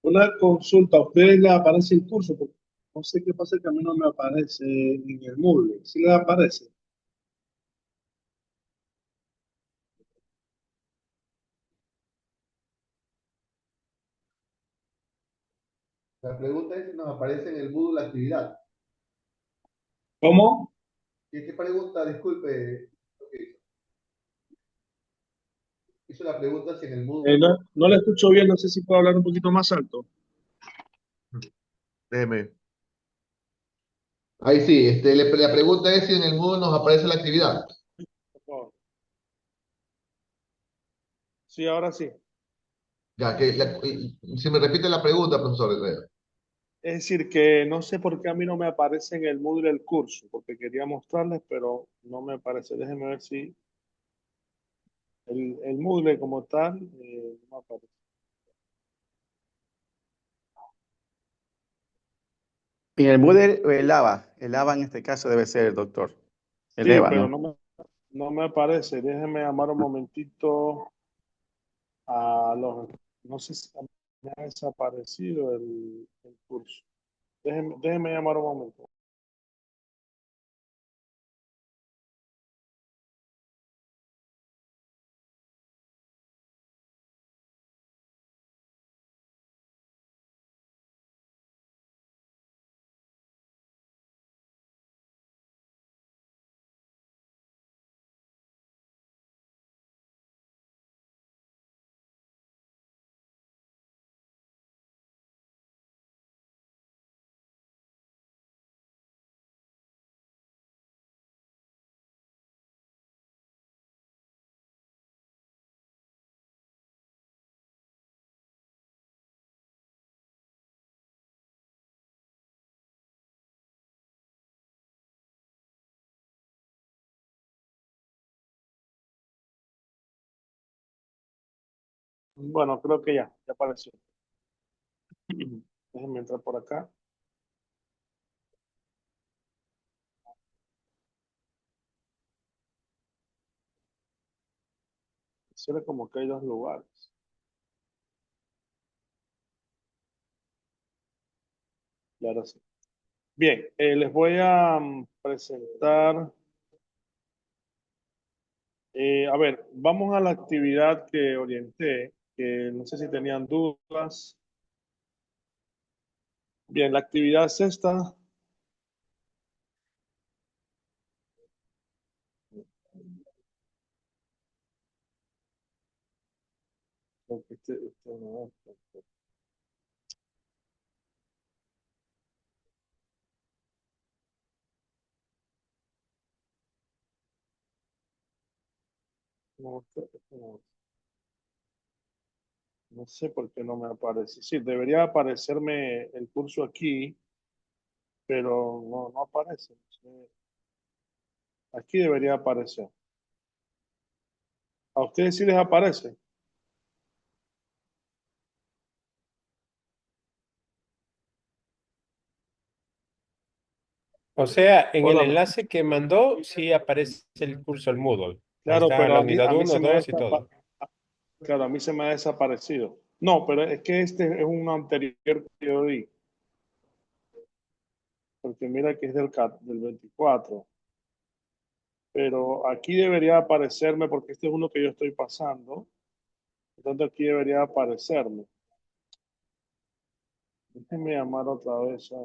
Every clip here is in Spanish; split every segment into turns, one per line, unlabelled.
Una consulta, ¿a ustedes les aparece el curso? Porque no sé qué pasa que a mí no me aparece en el Moodle. ¿Sí les aparece?
La pregunta es si nos aparece en el Moodle la actividad.
¿Cómo?
¿Qué pregunta? Disculpe. Ok, hizo la pregunta si en el Moodle.
No le escucho bien, no sé si puedo hablar un poquito más alto.
Déjeme. Ahí sí, la pregunta es si en el Moodle nos aparece la actividad.
Por favor. Sí, ahora sí.
Ya, si me repite la pregunta, profesor Herrera.
Es decir, que no sé por qué a mí no me aparece en el Moodle el curso, porque quería mostrarles, pero no me aparece. Déjenme ver si el Moodle como tal no me aparece.
En el Moodle o el ABA en este caso debe ser el doctor. El
Sí,
EVA,
pero
¿no?
no me aparece. Déjenme llamar un momentito a los... No sé si me ha desaparecido el curso. Déjenme llamar un momento. Bueno, creo que ya apareció. Déjenme entrar por acá. Pareciera como que hay dos lugares. Y ahora sí. Bien, les voy a presentar. A ver, vamos a la actividad que orienté, que no sé si tenían dudas. Bien, la actividad es esta. Creo que este no es. No, este no es. No sé por qué no me aparece. Sí, debería aparecerme el curso aquí, pero no aparece. No sé. Aquí debería aparecer. ¿A ustedes sí les aparece?
O sea, en el
Hola.
enlace que mandó, sí aparece el curso al Moodle. Ahí
Claro,
está
pero
la unidad
a mí se
uno,
me ha
2 y todo.
claro, a mí se me ha desaparecido. No, pero es que este es uno anterior que yo di, porque mira que es del 24. Pero aquí debería aparecerme, porque este es uno que yo estoy pasando. Entonces aquí debería aparecerme. Déjenme llamar otra vez a...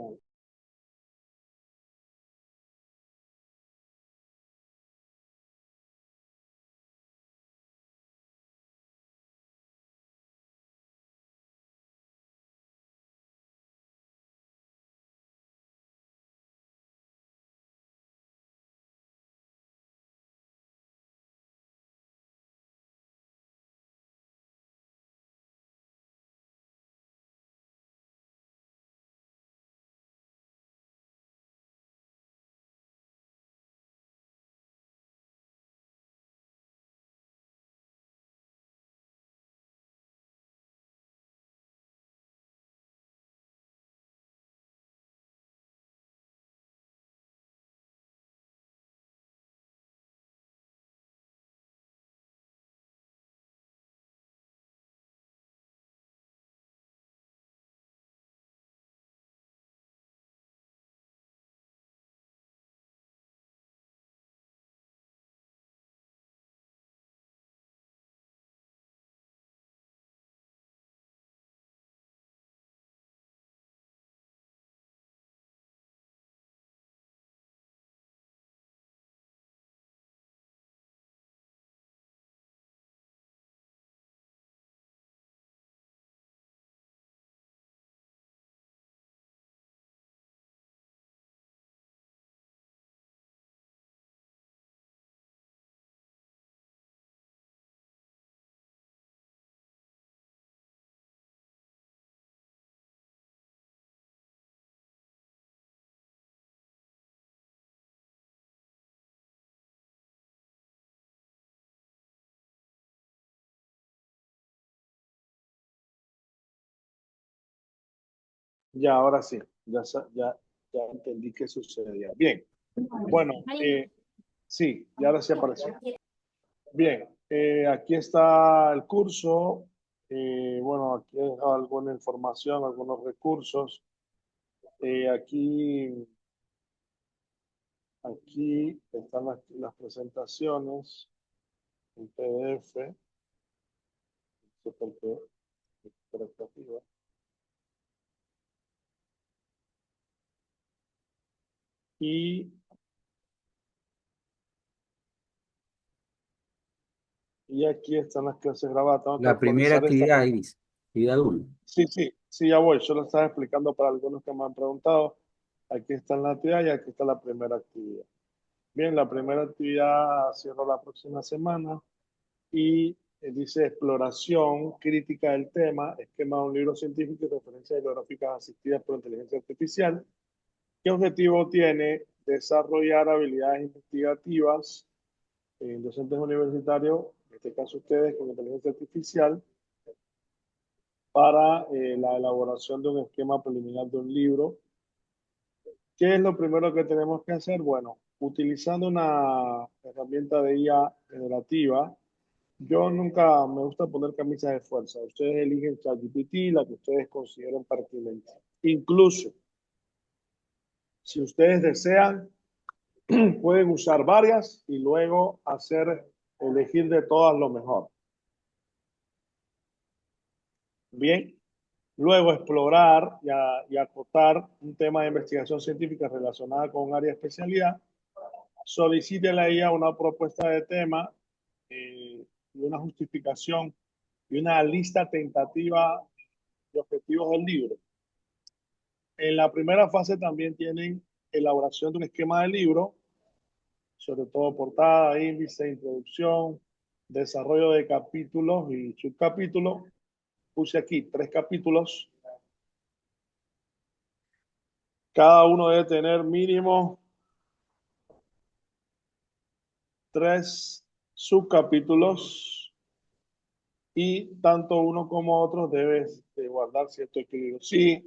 Ya, ahora sí. Ya entendí qué sucedía. Bien. Bueno, sí, y ahora sí apareció. Bien, aquí está el curso. Bueno, aquí he dejado alguna información, algunos recursos. Aquí están las presentaciones en PDF. Super expectativa. Y, y aquí están las clases grabadas. Tengo que
La primera
actualizar esta.
actividad, Iris, actividad 1.
Sí, ya voy. Yo lo estaba explicando para algunos que me han preguntado. Aquí está la actividad y aquí está la primera actividad. Bien, la primera actividad cierro la próxima semana y dice exploración crítica del tema, esquema de un libro científico y referencias bibliográficas asistidas por inteligencia artificial. ¿Qué objetivo tiene? Desarrollar habilidades investigativas en docentes universitarios, en este caso ustedes con inteligencia artificial, para la elaboración de un esquema preliminar de un libro. ¿Qué es lo primero que tenemos que hacer? Bueno, utilizando una herramienta de IA generativa, yo nunca me gusta poner camisas de fuerza. Ustedes eligen ChatGPT, la que ustedes consideren pertinente. Incluso, si ustedes desean, pueden usar varias y luego elegir de todas lo mejor. Bien, luego explorar y acotar un tema de investigación científica relacionada con un área de especialidad. Solicítele a ella una propuesta de tema y una justificación y una lista tentativa de objetivos del libro. En la primera fase también tienen elaboración de un esquema del libro, sobre todo portada, índice, introducción, desarrollo de capítulos y subcapítulos. Puse aquí 3 capítulos. Cada uno debe tener mínimo 3 subcapítulos y tanto uno como otro debe guardar cierto equilibrio. Sí,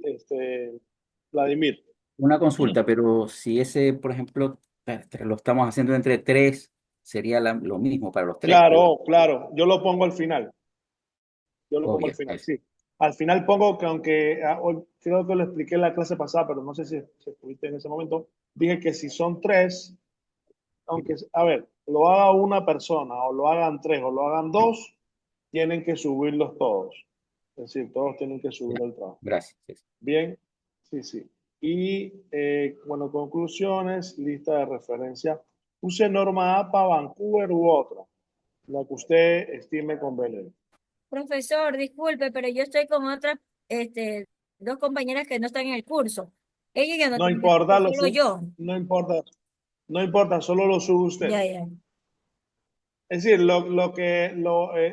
Vladimir.
Una consulta, pero si ese, por ejemplo, lo estamos haciendo entre 3, sería lo mismo para los 3.
Claro, yo lo pongo al final. Yo lo pongo al
Obvio,
final,
eso.
sí. Al final pongo que aunque hoy creo que lo expliqué en la clase pasada, pero no sé si estuviste en ese momento, dije que si son 3, aunque, a ver, lo haga una persona o lo hagan 3 o lo hagan 2, tienen que subirlos todos. Es decir, todos tienen que subir
Ya,
el trabajo.
gracias. Sí.
Bien, sí. Y bueno, conclusiones, lista de referencia. Use norma A para Vancouver u otra, la que usted estime conveniente.
Profesor, disculpe, pero yo estoy con otras, dos compañeras que no están en el curso. Ellos ya no
No
tienen el
importa,
curso, solo yo.
no importa, solo lo sube usted.
Ya.
Es decir,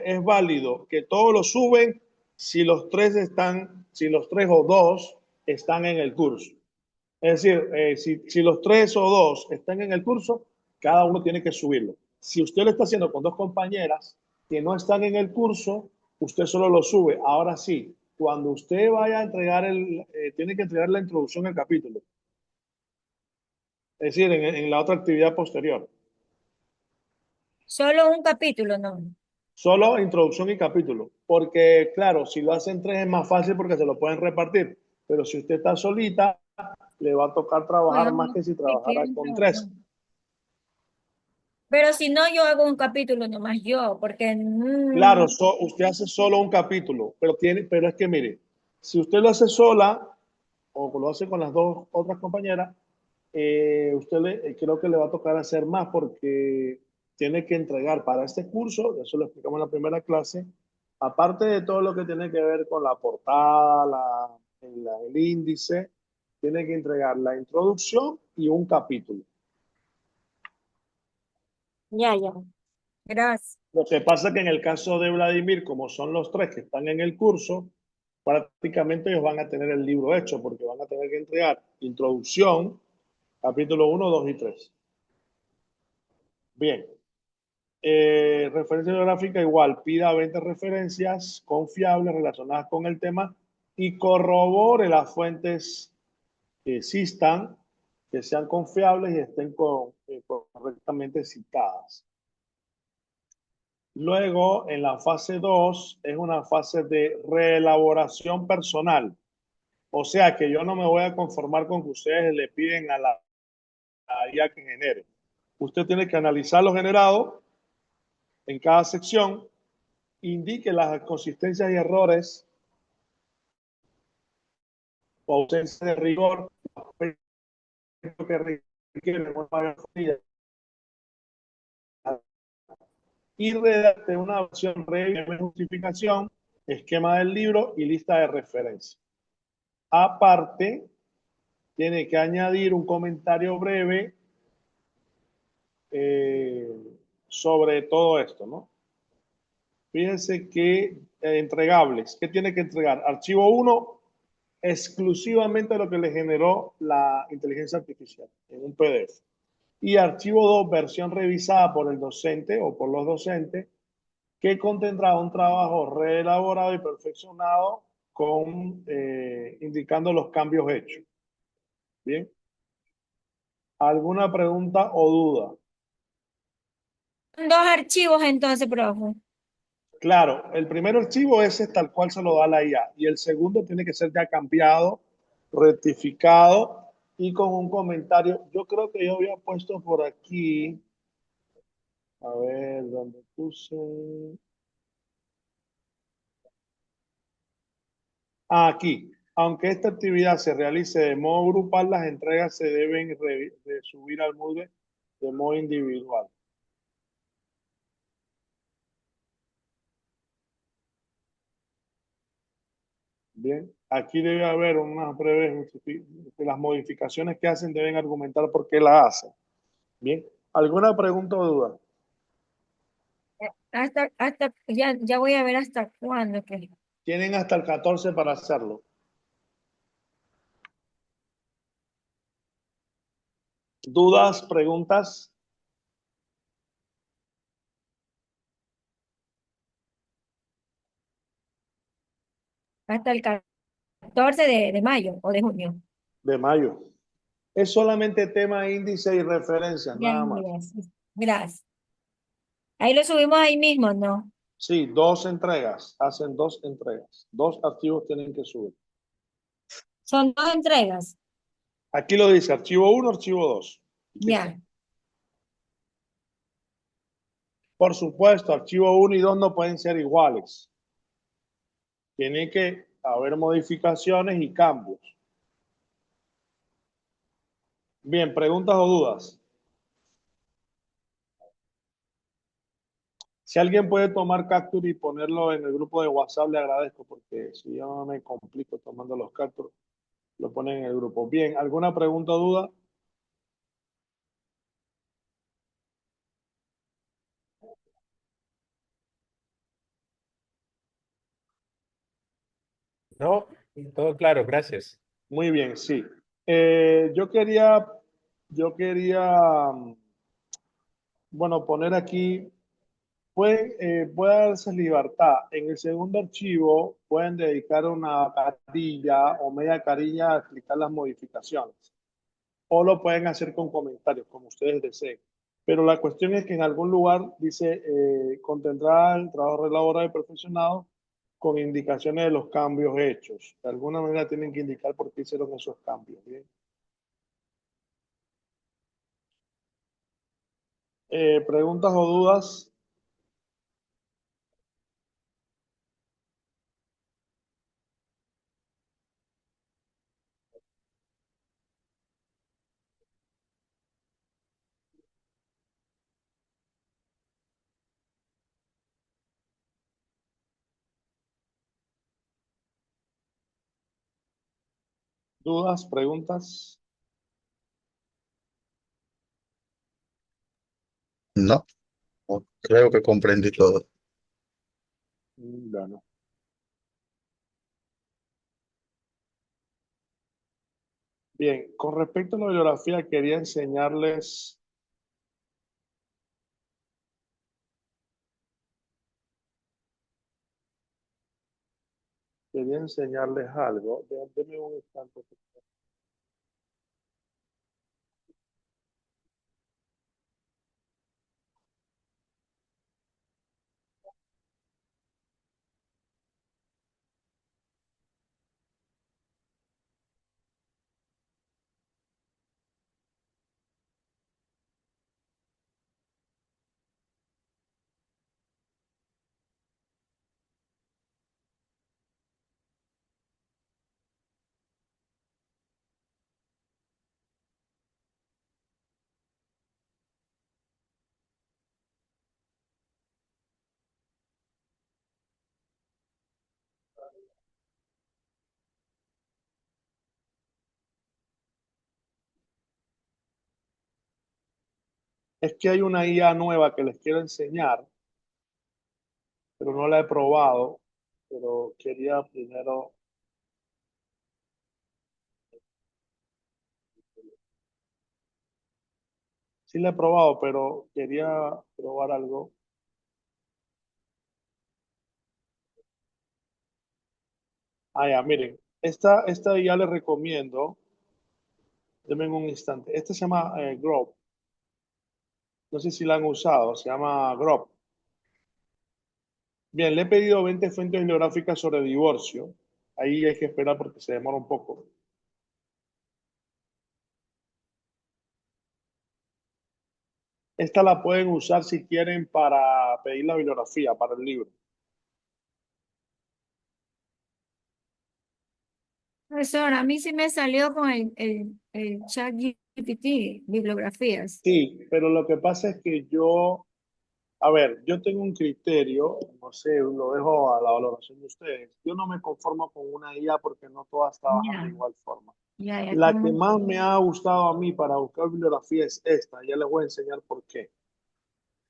es válido que todos lo suben si los 3 o 2 están en el curso. Es decir, si los 3 o 2 están en el curso, cada uno tiene que subirlo. Si usted lo está haciendo con 2 compañeras que no están en el curso, usted solo lo sube. Ahora sí, cuando usted vaya a entregar tiene que entregar la introducción al capítulo. Es decir, en la otra actividad posterior.
Solo un capítulo, no.
Solo introducción y capítulo. Porque, claro, si lo hacen 3 es más fácil porque se lo pueden repartir. Pero si usted está solita, le va a tocar trabajar más
Bueno,
que si
si
trabajara
quieren
con
trabajar.
3.
Pero si no, yo hago un capítulo nomás yo, porque
Claro, usted hace solo un capítulo, pero es que mire, si usted lo hace sola o lo hace con las 2 otras compañeras, creo que le va a tocar hacer más porque tiene que entregar para este curso, eso lo explicamos en la primera clase, aparte de todo lo que tiene que ver con la portada, el índice, tiene que entregar la introducción y un capítulo.
ya. Gracias.
Lo que pasa es que en el caso de Vladimir, como son los 3 que están en el curso, prácticamente ellos van a tener el libro hecho porque van a tener que entregar introducción, capítulo 1, 2 y 3. Bien. Referencia bibliográfica igual, pida 20 referencias confiables relacionadas con el tema y corrobore las fuentes que existan, que sean confiables y estén correctamente citadas. Luego, en la fase 2, es una fase de reelaboración personal. O sea que yo no me voy a conformar con que ustedes le piden a la IA que genere. Usted tiene que analizar lo generado en cada sección, indique las inconsistencias y errores o ausencia de rigor que requiere una mayor y redacte una versión breve de justificación, esquema del libro y lista de referencia. Aparte, tiene que añadir un comentario breve sobre todo esto, ¿no? Fíjense que entregables, ¿qué tiene que entregar? Archivo 1, exclusivamente lo que le generó la inteligencia artificial en un PDF. Y archivo 2, versión revisada por el docente o por los docentes, que contendrá un trabajo reelaborado y perfeccionado con indicando los cambios hechos. Bien. ¿Alguna pregunta o duda?
Dos archivos entonces, profe.
Claro, el primer archivo ese tal cual se lo da la IA y el segundo tiene que ser ya cambiado, rectificado y con un comentario. Yo creo que yo había puesto por aquí, a ver, ¿dónde puse? Aquí. Aunque esta actividad se realice de modo grupal, las entregas se deben de subir al Moodle de modo individual. Bien, aquí debe haber unas breves, las modificaciones que hacen deben argumentar por qué las hacen. Bien, ¿alguna pregunta o duda?
Ya voy a ver hasta cuándo.
Tienen hasta el 14 para hacerlo. ¿Dudas, preguntas?
Hasta el 14 de mayo o de junio.
De mayo. Es solamente tema, índice y referencias,
Ya,
nada más.
gracias. Gracias. Ahí lo subimos ahí mismo, ¿no?
Sí, 2 entregas, hacen 2 entregas. 2 archivos tienen que subir.
Son dos entregas.
Aquí lo dice, archivo 1, archivo 2.
Ya.
Por supuesto, archivo 1 y 2 no pueden ser iguales. Tiene que haber modificaciones y cambios. Bien, ¿preguntas o dudas? Si alguien puede tomar capture y ponerlo en el grupo de WhatsApp, le agradezco, porque si yo no me complico tomando los captures, lo ponen en el grupo. Bien, ¿alguna pregunta o duda?
No, todo claro, gracias.
Muy bien, sí. Yo quería, bueno, poner aquí, puede darse libertad. En el segundo archivo pueden dedicar una carilla o media carilla a explicar las modificaciones. O lo pueden hacer con comentarios, como ustedes deseen. Pero la cuestión es que en algún lugar dice, contendrá el trabajo elaborado y perfeccionado con indicaciones de los cambios hechos. De alguna manera tienen que indicar por qué hicieron esos cambios. ¿Bien? ¿Preguntas o dudas? ¿Dudas? ¿Preguntas?
No, creo que comprendí todo.
Bueno. Bien, con respecto a la bibliografía, quería enseñarles quería enseñarles algo. Denme un instante. Es que hay una IA nueva que les quiero enseñar, pero no la he probado. Pero quería primero. Sí la he probado, pero quería probar algo. Ah, ya, miren. Esta ya les recomiendo. Denme un instante. Este se llama Grok. No sé si la han usado. Se llama Grok. Bien, le he pedido 20 fuentes bibliográficas sobre divorcio. Ahí hay que esperar porque se demora un poco. Esta la pueden usar si quieren para pedir la bibliografía para el libro.
Profesor, a mí sí me salió con el chat GPT, bibliografías.
Sí, pero lo que pasa es que yo, a ver, yo tengo un criterio, no sé, lo dejo a la valoración de ustedes. Yo no me conformo con una IA porque no todas trabajan de
Ya,
igual forma.
ya,
La que
como
más me ha gustado a mí para buscar bibliografía es esta. Ya les voy a enseñar por qué.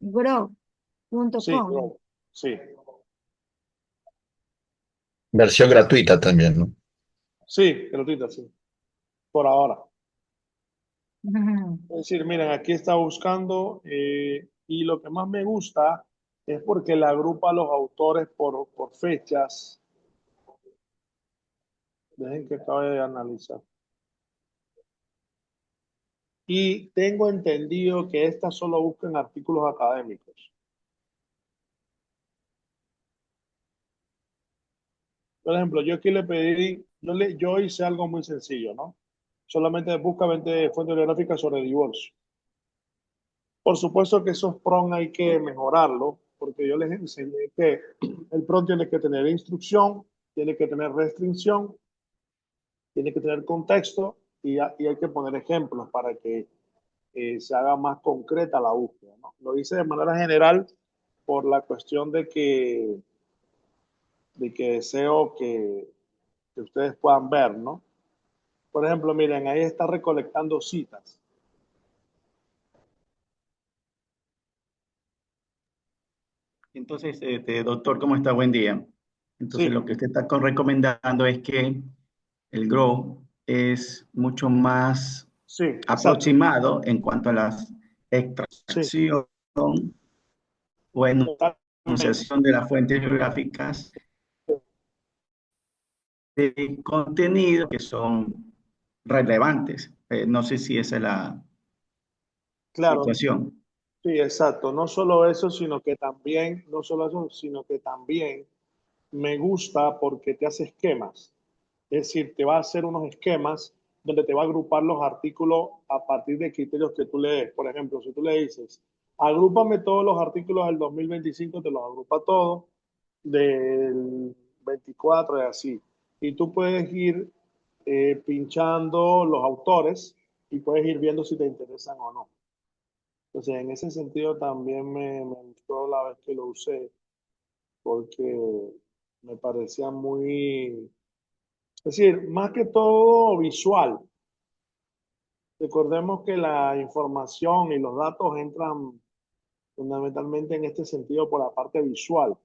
Sí,
grok.com.
Globo. Sí,
Versión gratuita también, ¿no?
sí, gratuita, sí, por ahora.
Ujú.
Es decir, miren, aquí está buscando y lo que más me gusta es porque le agrupa a los autores por fechas. Dejen que acabe de analizar. Y tengo entendido que estas solo buscan artículos académicos. Por ejemplo, yo aquí le pedí, yo hice algo muy sencillo, ¿no? Solamente busca 20 fuentes bibliográficas sobre divorcio. Por supuesto que esos PRON hay que mejorarlo, porque yo les enseñé que el PRON tiene que tener instrucción, tiene que tener restricción, tiene que tener contexto y hay que poner ejemplos para que se haga más concreta la búsqueda, ¿no? Lo hice de manera general por la cuestión de que deseo que ustedes puedan ver, ¿no? Por ejemplo, miren, ahí está recolectando citas.
Entonces, doctor, ¿cómo está? Buen día. Entonces,
Sí,
lo que usted está recomendando es que el GROW es mucho más
sí, exacto.
aproximado en cuanto a la
Sí,
extracción o
totalmente.
enunciación de las fuentes bibliográficas de contenido que son relevantes. No sé si esa es la
Claro,
situación.
sí, exacto. No solo eso, sino que también, no solo eso, sino que también me gusta porque te hace esquemas. Es decir, te va a hacer unos esquemas donde te va a agrupar los artículos a partir de criterios que tú lees. Por ejemplo, si tú le dices, agrúpame todos los artículos del 2025, te los agrupa todos, del 24 y así. Y tú puedes ir pinchando los autores y puedes ir viendo si te interesan o no. Entonces, en ese sentido también me gustó la vez que lo usé, porque me parecía muy, es decir, más que todo visual. Recordemos que la información y los datos entran fundamentalmente en este sentido por la parte visual.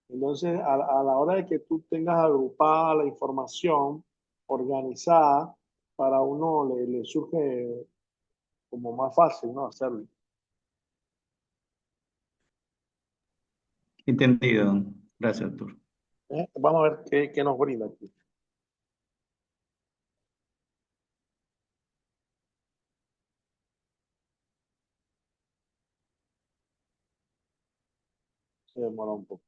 Entonces, a la hora de que tú tengas agrupada la información, organizada, para uno le surge como más fácil, ¿no? Hacerlo.
Entendido. Gracias, doctor.
Vamos a ver qué nos brinda aquí. Se demora un poco.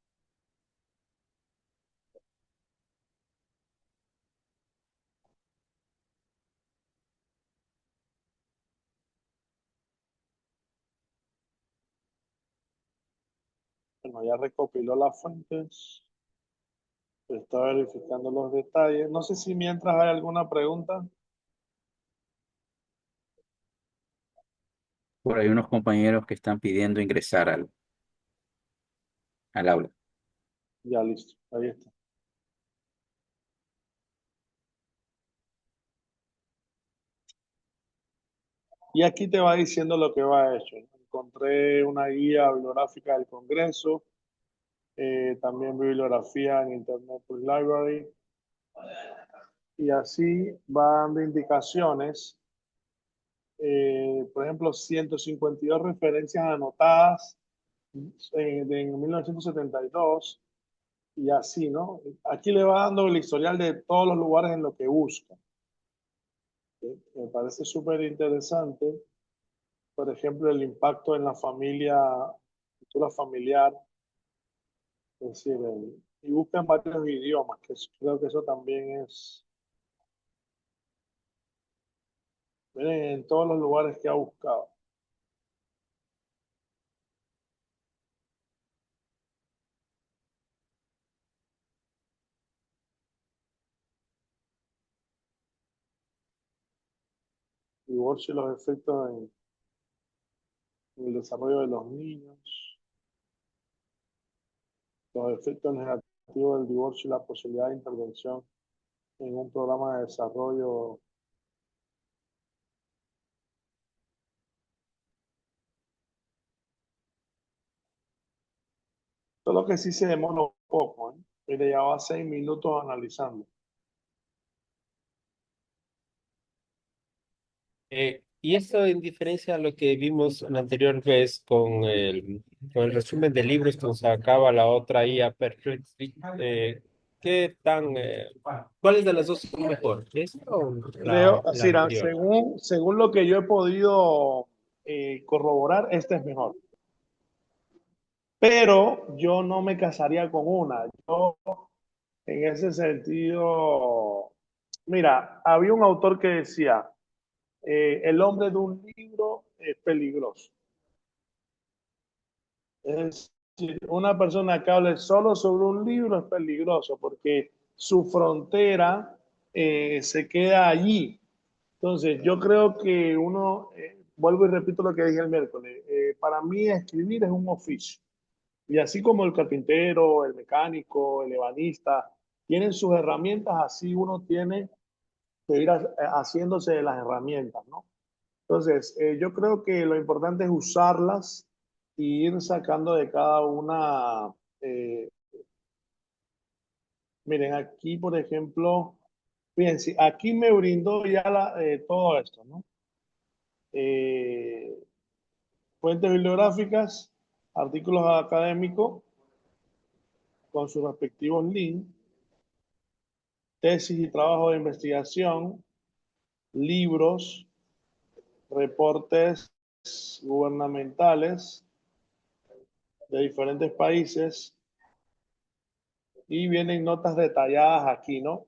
Bueno, ya recopiló las fuentes. Está verificando los detalles. No sé si mientras hay alguna pregunta.
Por ahí unos compañeros que están pidiendo ingresar al aula.
Ya listo. Ahí está. Y aquí te va diciendo lo que va hecho. Encontré una guía bibliográfica del Congreso, también bibliografía en Internet Library, y así va dando indicaciones. Por ejemplo, 152 referencias anotadas en 1972 y así, ¿no? Aquí le va dando el historial de todos los lugares en los que busca. Me parece súper interesante. Por ejemplo, el impacto en la familia, cultura familiar, es decir, y busca en varios idiomas, creo que eso también es, miren, en todos los lugares que ha buscado. Divorcio y los efectos en el desarrollo de los niños, los efectos negativos del divorcio y la posibilidad de intervención en un programa de desarrollo. Solo que sí se demora un poco, ¿eh? Mire, ya va 6 minutos analizando.
Y esto en diferencia a lo que vimos la anterior vez con el resumen de libros que nos sacaba la otra IA Perplexity, ¿qué tan, cuál de las dos es mejor? ¿Esta o
Creo,
la
así,
anterior?
según lo que yo he podido corroborar, este es mejor. Pero yo no me casaría con una. Yo, en ese sentido, mira, había un autor que decía, el hombre de un libro es peligroso. Es decir, una persona que hable solo sobre un libro es peligroso porque su frontera se queda allí. Entonces, yo creo que uno, vuelvo y repito lo que dije el miércoles, para mí escribir es un oficio. Y así como el carpintero, el mecánico, el ebanista, tienen sus herramientas, así uno tiene que ir haciéndose de las herramientas, ¿no? Entonces, yo creo que lo importante es usarlas y ir sacando de cada una. eh, Miren, aquí, por ejemplo, fíjense, aquí me brindó ya todo esto, ¿no? Eh, Fuentes bibliográficas, artículos académicos con sus respectivos links, tesis y trabajo de investigación, libros, reportes gubernamentales de diferentes países y vienen notas detalladas aquí, ¿no?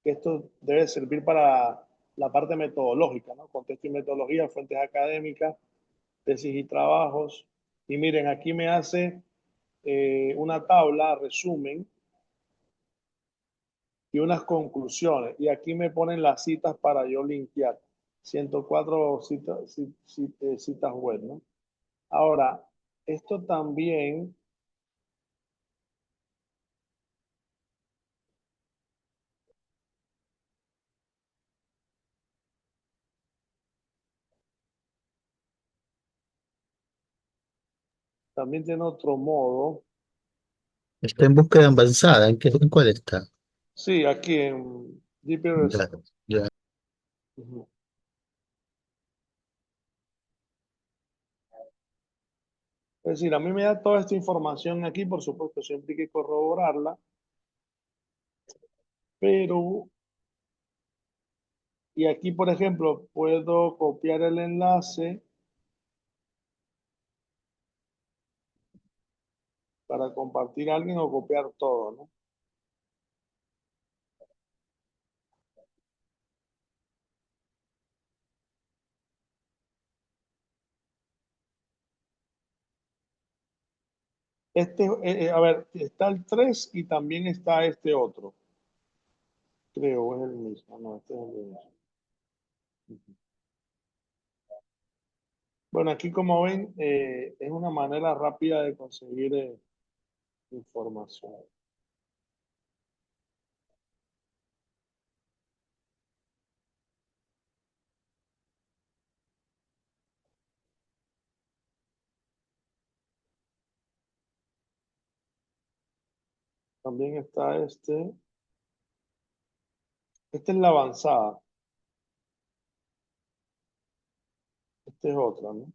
Que esto debe servir para la parte metodológica, ¿no? Contexto y metodología, fuentes académicas, tesis y trabajos. Y miren, aquí me hace una tabla, resumen, y unas conclusiones. Y aquí me ponen las citas para yo linkear. 104 citas web, ¿no? Ahora, esto también tiene otro modo.
Está en búsqueda avanzada. ¿En cuál está?
Sí, aquí en
Ya,
GPRS.
ya.
Ujú. Es decir, a mí me da toda esta información aquí, por supuesto, siempre hay que corroborarla. Pero, y aquí, por ejemplo, puedo copiar el enlace para compartir a alguien o copiar todo, ¿no? A ver, está el 3 y también está este otro. Creo, es el mismo. No, este es el mismo. Bueno, aquí como ven, es una manera rápida de conseguir información. También está este. Esta es la avanzada. Esta es otra, ¿no?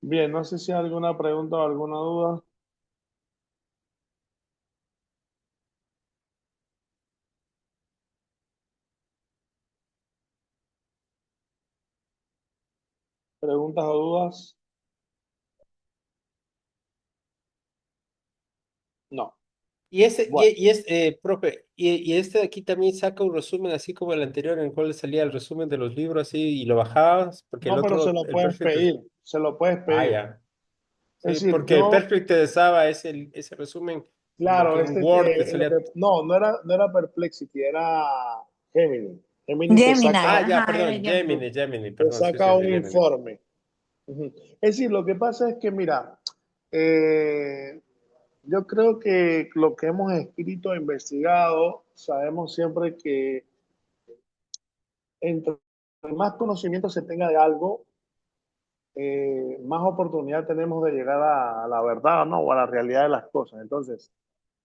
Bien, no sé si hay alguna pregunta o alguna duda. ¿Preguntas o dudas? No. Bueno,
Profe, y este de aquí también saca un resumen así como el anterior en el cual salía el resumen de los libros así y lo bajabas, porque el
no, pero se
otro,
lo
el
puedes
Perfect,
pedir. Se lo puedes
ah,
pedir.
ya.
Es
Sí,
decir,
porque
yo,
Perfect te daba ese resumen como
claro,
que en Word te salía.
no era Perplexity, era Gemini. Gemini
Gemini,
Ah, ya,
ajá, era
perdón,
Gemini.
Gemini,
te
perdón, sí,
saca
sí, sí,
un
Gemini.
informe. Ujú. Es decir, lo que pasa es que, mira, eh, yo creo que lo que hemos escrito e investigado, sabemos siempre que entre más conocimiento se tenga de algo, más oportunidad tenemos de llegar a la verdad, ¿no? O a la realidad de las cosas. Entonces,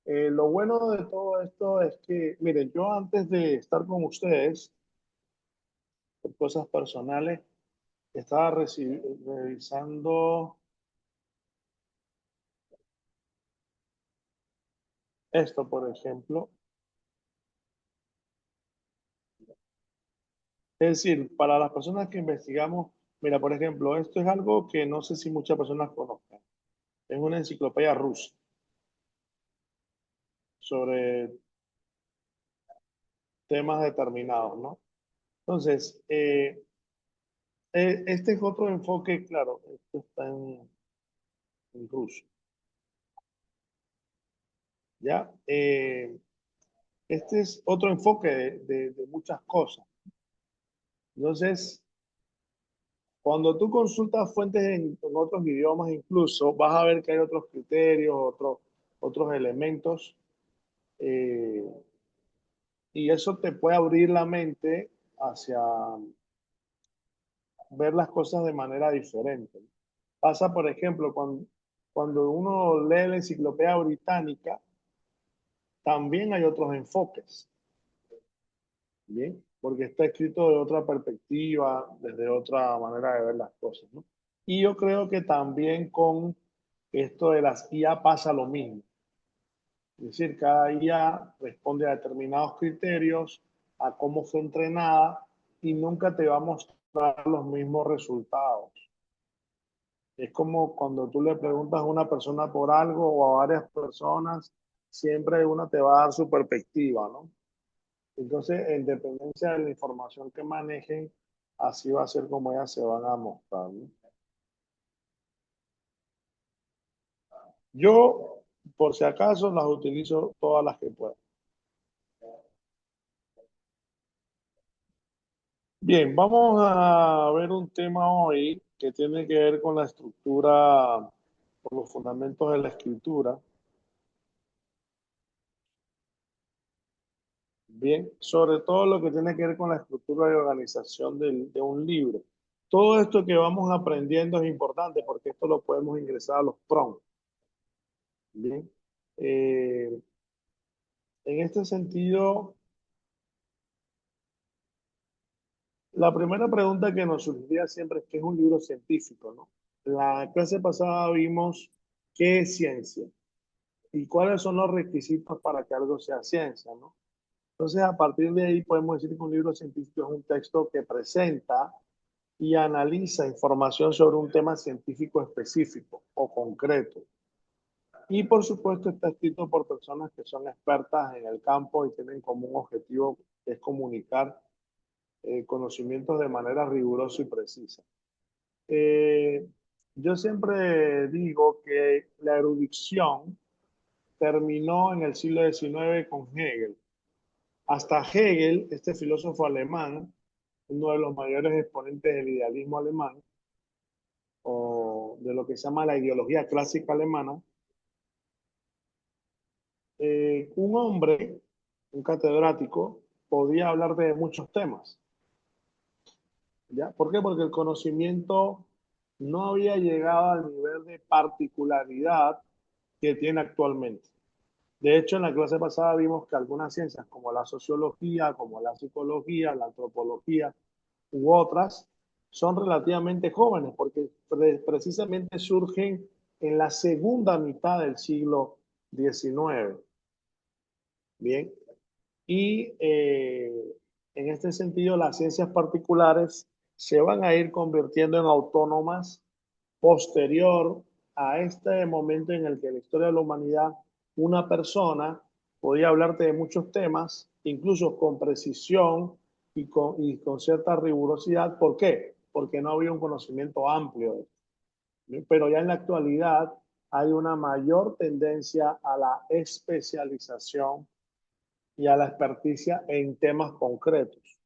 lo bueno de todo esto es que, miren, yo antes de estar con ustedes, por cosas personales, estaba revisando esto, por ejemplo. Es decir, para las personas que investigamos, mira, por ejemplo, esto es algo que no sé si muchas personas conozcan. Es una enciclopedia rusa sobre temas determinados, ¿no? Entonces, este es otro enfoque, claro, esto está en ruso, ¿ya? Este es otro enfoque de muchas cosas. Entonces, cuando tú consultas fuentes en otros idiomas, incluso vas a ver que hay otros criterios, otros elementos, eh, y eso te puede abrir la mente hacia ver las cosas de manera diferente. Pasa, por ejemplo, cuando uno lee la enciclopedia británica, también hay otros enfoques, ¿bien? Porque está escrito de otra perspectiva, desde otra manera de ver las cosas, ¿no? Y yo creo que también con esto de las IA pasa lo mismo. Es decir, cada IA responde a determinados criterios, a cómo fue entrenada y nunca te va a mostrar los mismos resultados. Es como cuando tú le preguntas a una persona por algo o a varias personas, siempre una te va a dar su perspectiva, ¿no? Entonces, en dependencia de la información que manejen, así va a ser como ellas se van a mostrar, ¿no? Yo, por si acaso, las utilizo todas las que puedo. Bien, vamos a ver un tema hoy que tiene que ver con la estructura, con los fundamentos de la escritura. Bien, sobre todo lo que tiene que ver con la estructura de organización de un libro. Todo esto que vamos aprendiendo es importante porque esto lo podemos ingresar a los prompts. Bien, en este sentido, la primera pregunta que nos surgiría siempre es ¿qué es un libro científico, no? En la clase pasada vimos qué es ciencia. ¿Y cuáles son los requisitos para que algo sea ciencia, no? Entonces, a partir de ahí podemos decir que un libro científico es un texto que presenta y analiza información sobre un tema científico específico o concreto. Y por supuesto está escrito por personas que son expertas en el campo y tienen como un objetivo que es comunicar conocimientos de manera rigurosa y precisa. Yo siempre digo que la erudición terminó en el siglo XIX con Hegel. Hasta Hegel, este filósofo alemán, uno de los mayores exponentes del idealismo alemán, o de lo que se llama la ideología clásica alemana, un hombre, un catedrático, podía hablar de muchos temas. ¿Ya? ¿Por qué? Porque el conocimiento no había llegado al nivel de particularidad que tiene actualmente. De hecho, en la clase pasada vimos que algunas ciencias como la sociología, como la psicología, la antropología u otras son relativamente jóvenes porque precisamente surgen en la segunda mitad del siglo XIX. Bien, y en este sentido las ciencias particulares se van a ir convirtiendo en autónomas posterior a este momento en el que en la historia de la humanidad una persona podía hablarte de muchos temas, incluso con precisión y con cierta rigurosidad. ¿Por qué? Porque no había un conocimiento amplio. Pero ya en la actualidad hay una mayor tendencia a la especialización y a la experticia en temas concretos.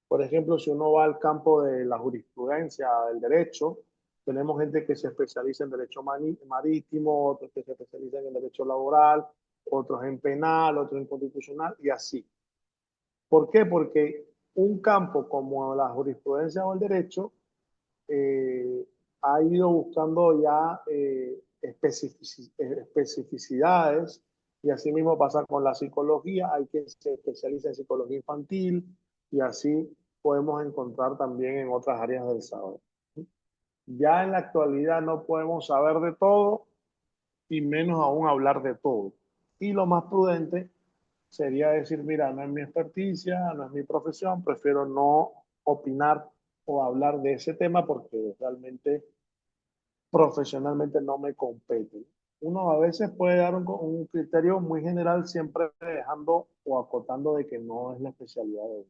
Por ejemplo, si uno va al campo de la jurisprudencia, del derecho, tenemos gente que se especializa en derecho marítimo, otros que se especializan en derecho laboral, otros en penal, otros en constitucional y así. ¿Por qué? Porque un campo como la jurisprudencia o el derecho ha ido buscando ya especificidades y así mismo pasa con la psicología. Hay quien se especializa en psicología infantil y así podemos encontrar también en otras áreas del saber. Ya en la actualidad no podemos saber de todo y menos aún hablar de todo. Y lo más prudente sería decir, mira, no es mi experticia, no es mi profesión, prefiero no opinar o hablar de ese tema porque realmente profesionalmente no me compete. Uno a veces puede dar un criterio muy general siempre dejando o acotando de que no es la especialidad de uno.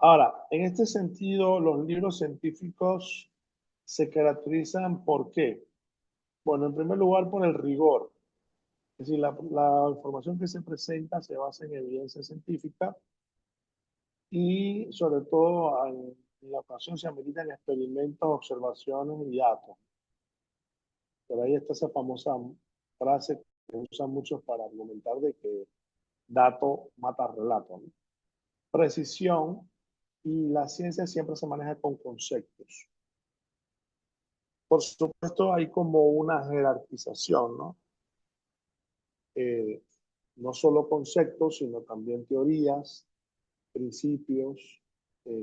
Ahora, en este sentido, los libros científicos se caracterizan ¿por qué? Bueno, en primer lugar por el rigor. Es decir, la información que se presenta se basa en evidencia científica y sobre todo en la ocasión se ameritan experimentos, observaciones y datos. Por ahí está esa famosa frase que usan muchos para argumentar de que dato mata relato, ¿no? Precisión, y la ciencia siempre se maneja con conceptos. Por supuesto, hay como una jerarquización, ¿no? Eh, no solo conceptos, sino también teorías, principios,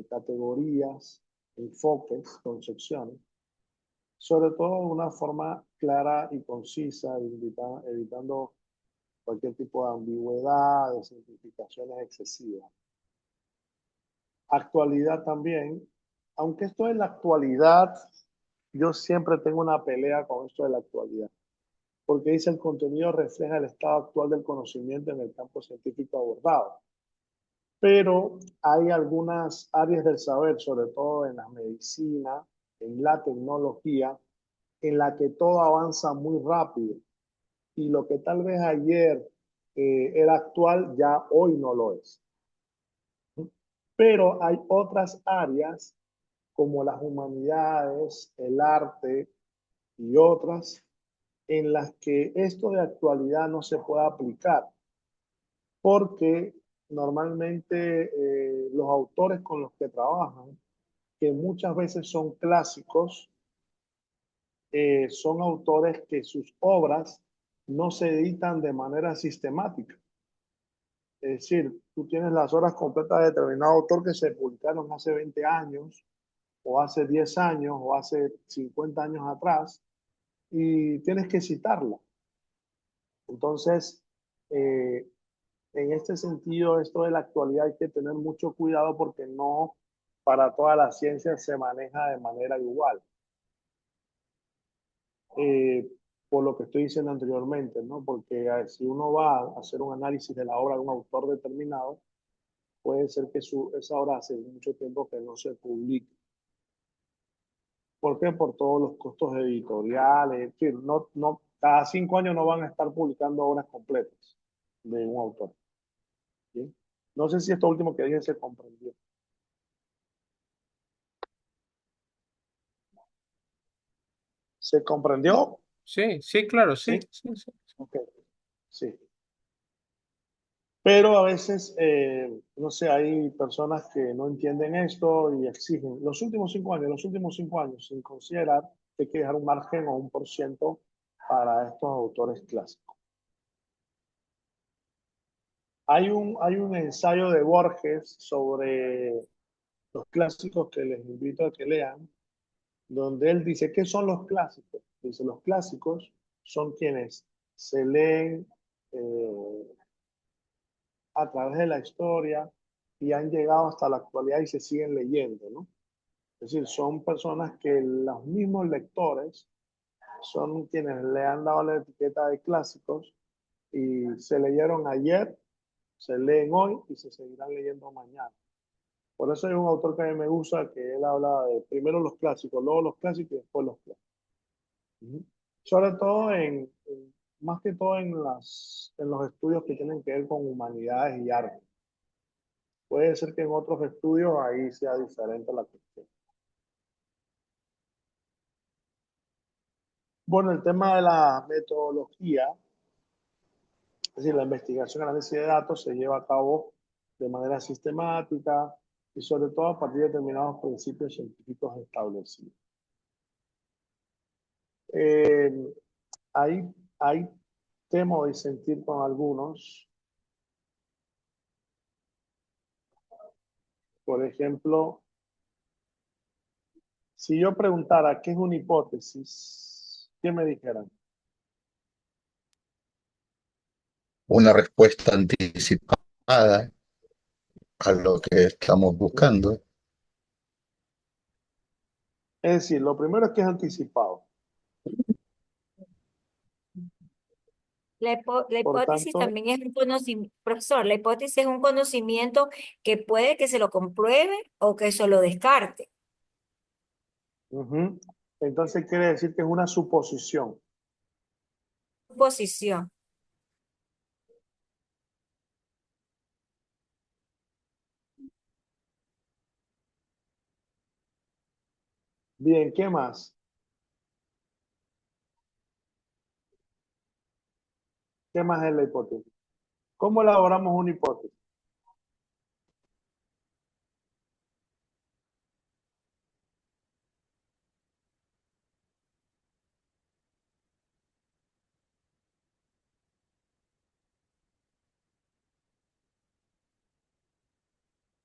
categorías, enfoques, concepciones, sobre todo de una forma clara y concisa, evitando cualquier tipo de ambigüedad, de simplificaciones excesivas. Actualidad también, aunque esto es la actualidad, yo siempre tengo una pelea con esto de la actualidad, porque dice el contenido refleja el estado actual del conocimiento en el campo científico abordado. Pero hay algunas áreas del saber, sobre todo en la medicina, en la tecnología, en la que todo avanza muy rápido y lo que tal vez ayer era actual, ya hoy no lo es. Pero hay otras áreas como las humanidades, el arte y otras en las que esto de actualidad no se puede aplicar porque normalmente los autores con los que trabajan, que muchas veces son clásicos, son autores que sus obras no se editan de manera sistemática. Es decir, tú tienes las obras completas de determinado autor que se publicaron hace 20 años o hace 10 años, o hace 50 años atrás, y tienes que citarla. Entonces, eh, en este sentido, esto de la actualidad hay que tener mucho cuidado porque no para toda la ciencia se maneja de manera igual. Eh, por lo que estoy diciendo anteriormente, ¿no? Porque si uno va a hacer un análisis de la obra de un autor determinado, puede ser que esa obra hace mucho tiempo que no se publique. ¿Por qué? Por todos los costos editoriales. Es decir, cada 5 años no van a estar publicando obras completas de un autor. ¿Sí? No sé si esto último que dije se comprendió. ¿Se comprendió?
Sí, sí, claro,
Sí.
sí, sí, sí.
Ok, sí. Pero a veces, no sé, hay personas que no entienden esto y exigen los últimos 5 años, sin considerar que hay que dejar un margen o un por ciento para estos autores clásicos. Hay un ensayo de Borges sobre los clásicos que les invito a que lean, donde él dice, ¿qué son los clásicos? Dice, los clásicos son quienes se leen a través de la historia y han llegado hasta la actualidad y se siguen leyendo, ¿no? Es decir, son personas que los mismos lectores son quienes le han dado la etiqueta de clásicos y se leyeron ayer, se leen hoy y se seguirán leyendo mañana. Por eso hay un autor que a mí me gusta que él habla de primero los clásicos, luego los clásicos y después los clásicos. Ujú. Sobre todo más que todo en los estudios que tienen que ver con humanidades y arte. Puede ser que en otros estudios ahí sea diferente la cuestión. Bueno, el tema de la metodología, es decir, la investigación y análisis de datos se lleva a cabo de manera sistemática y sobre todo a partir de determinados principios científicos establecidos. Eh, hay temo de sentir con algunos, por ejemplo, si yo preguntara qué es una hipótesis, ¿qué me dijeran?
Una respuesta anticipada a lo que estamos buscando.
Es decir, lo primero es que es anticipado.
La
Por
hipótesis
tanto,
también es un conocimiento, profesor, la hipótesis es un conocimiento que puede que se lo compruebe o que se lo descarte.
ujú, entonces quiere decir que es una suposición.
Suposición.
Bien, ¿qué más? ¿Qué más es la hipótesis? ¿Cómo elaboramos una hipótesis?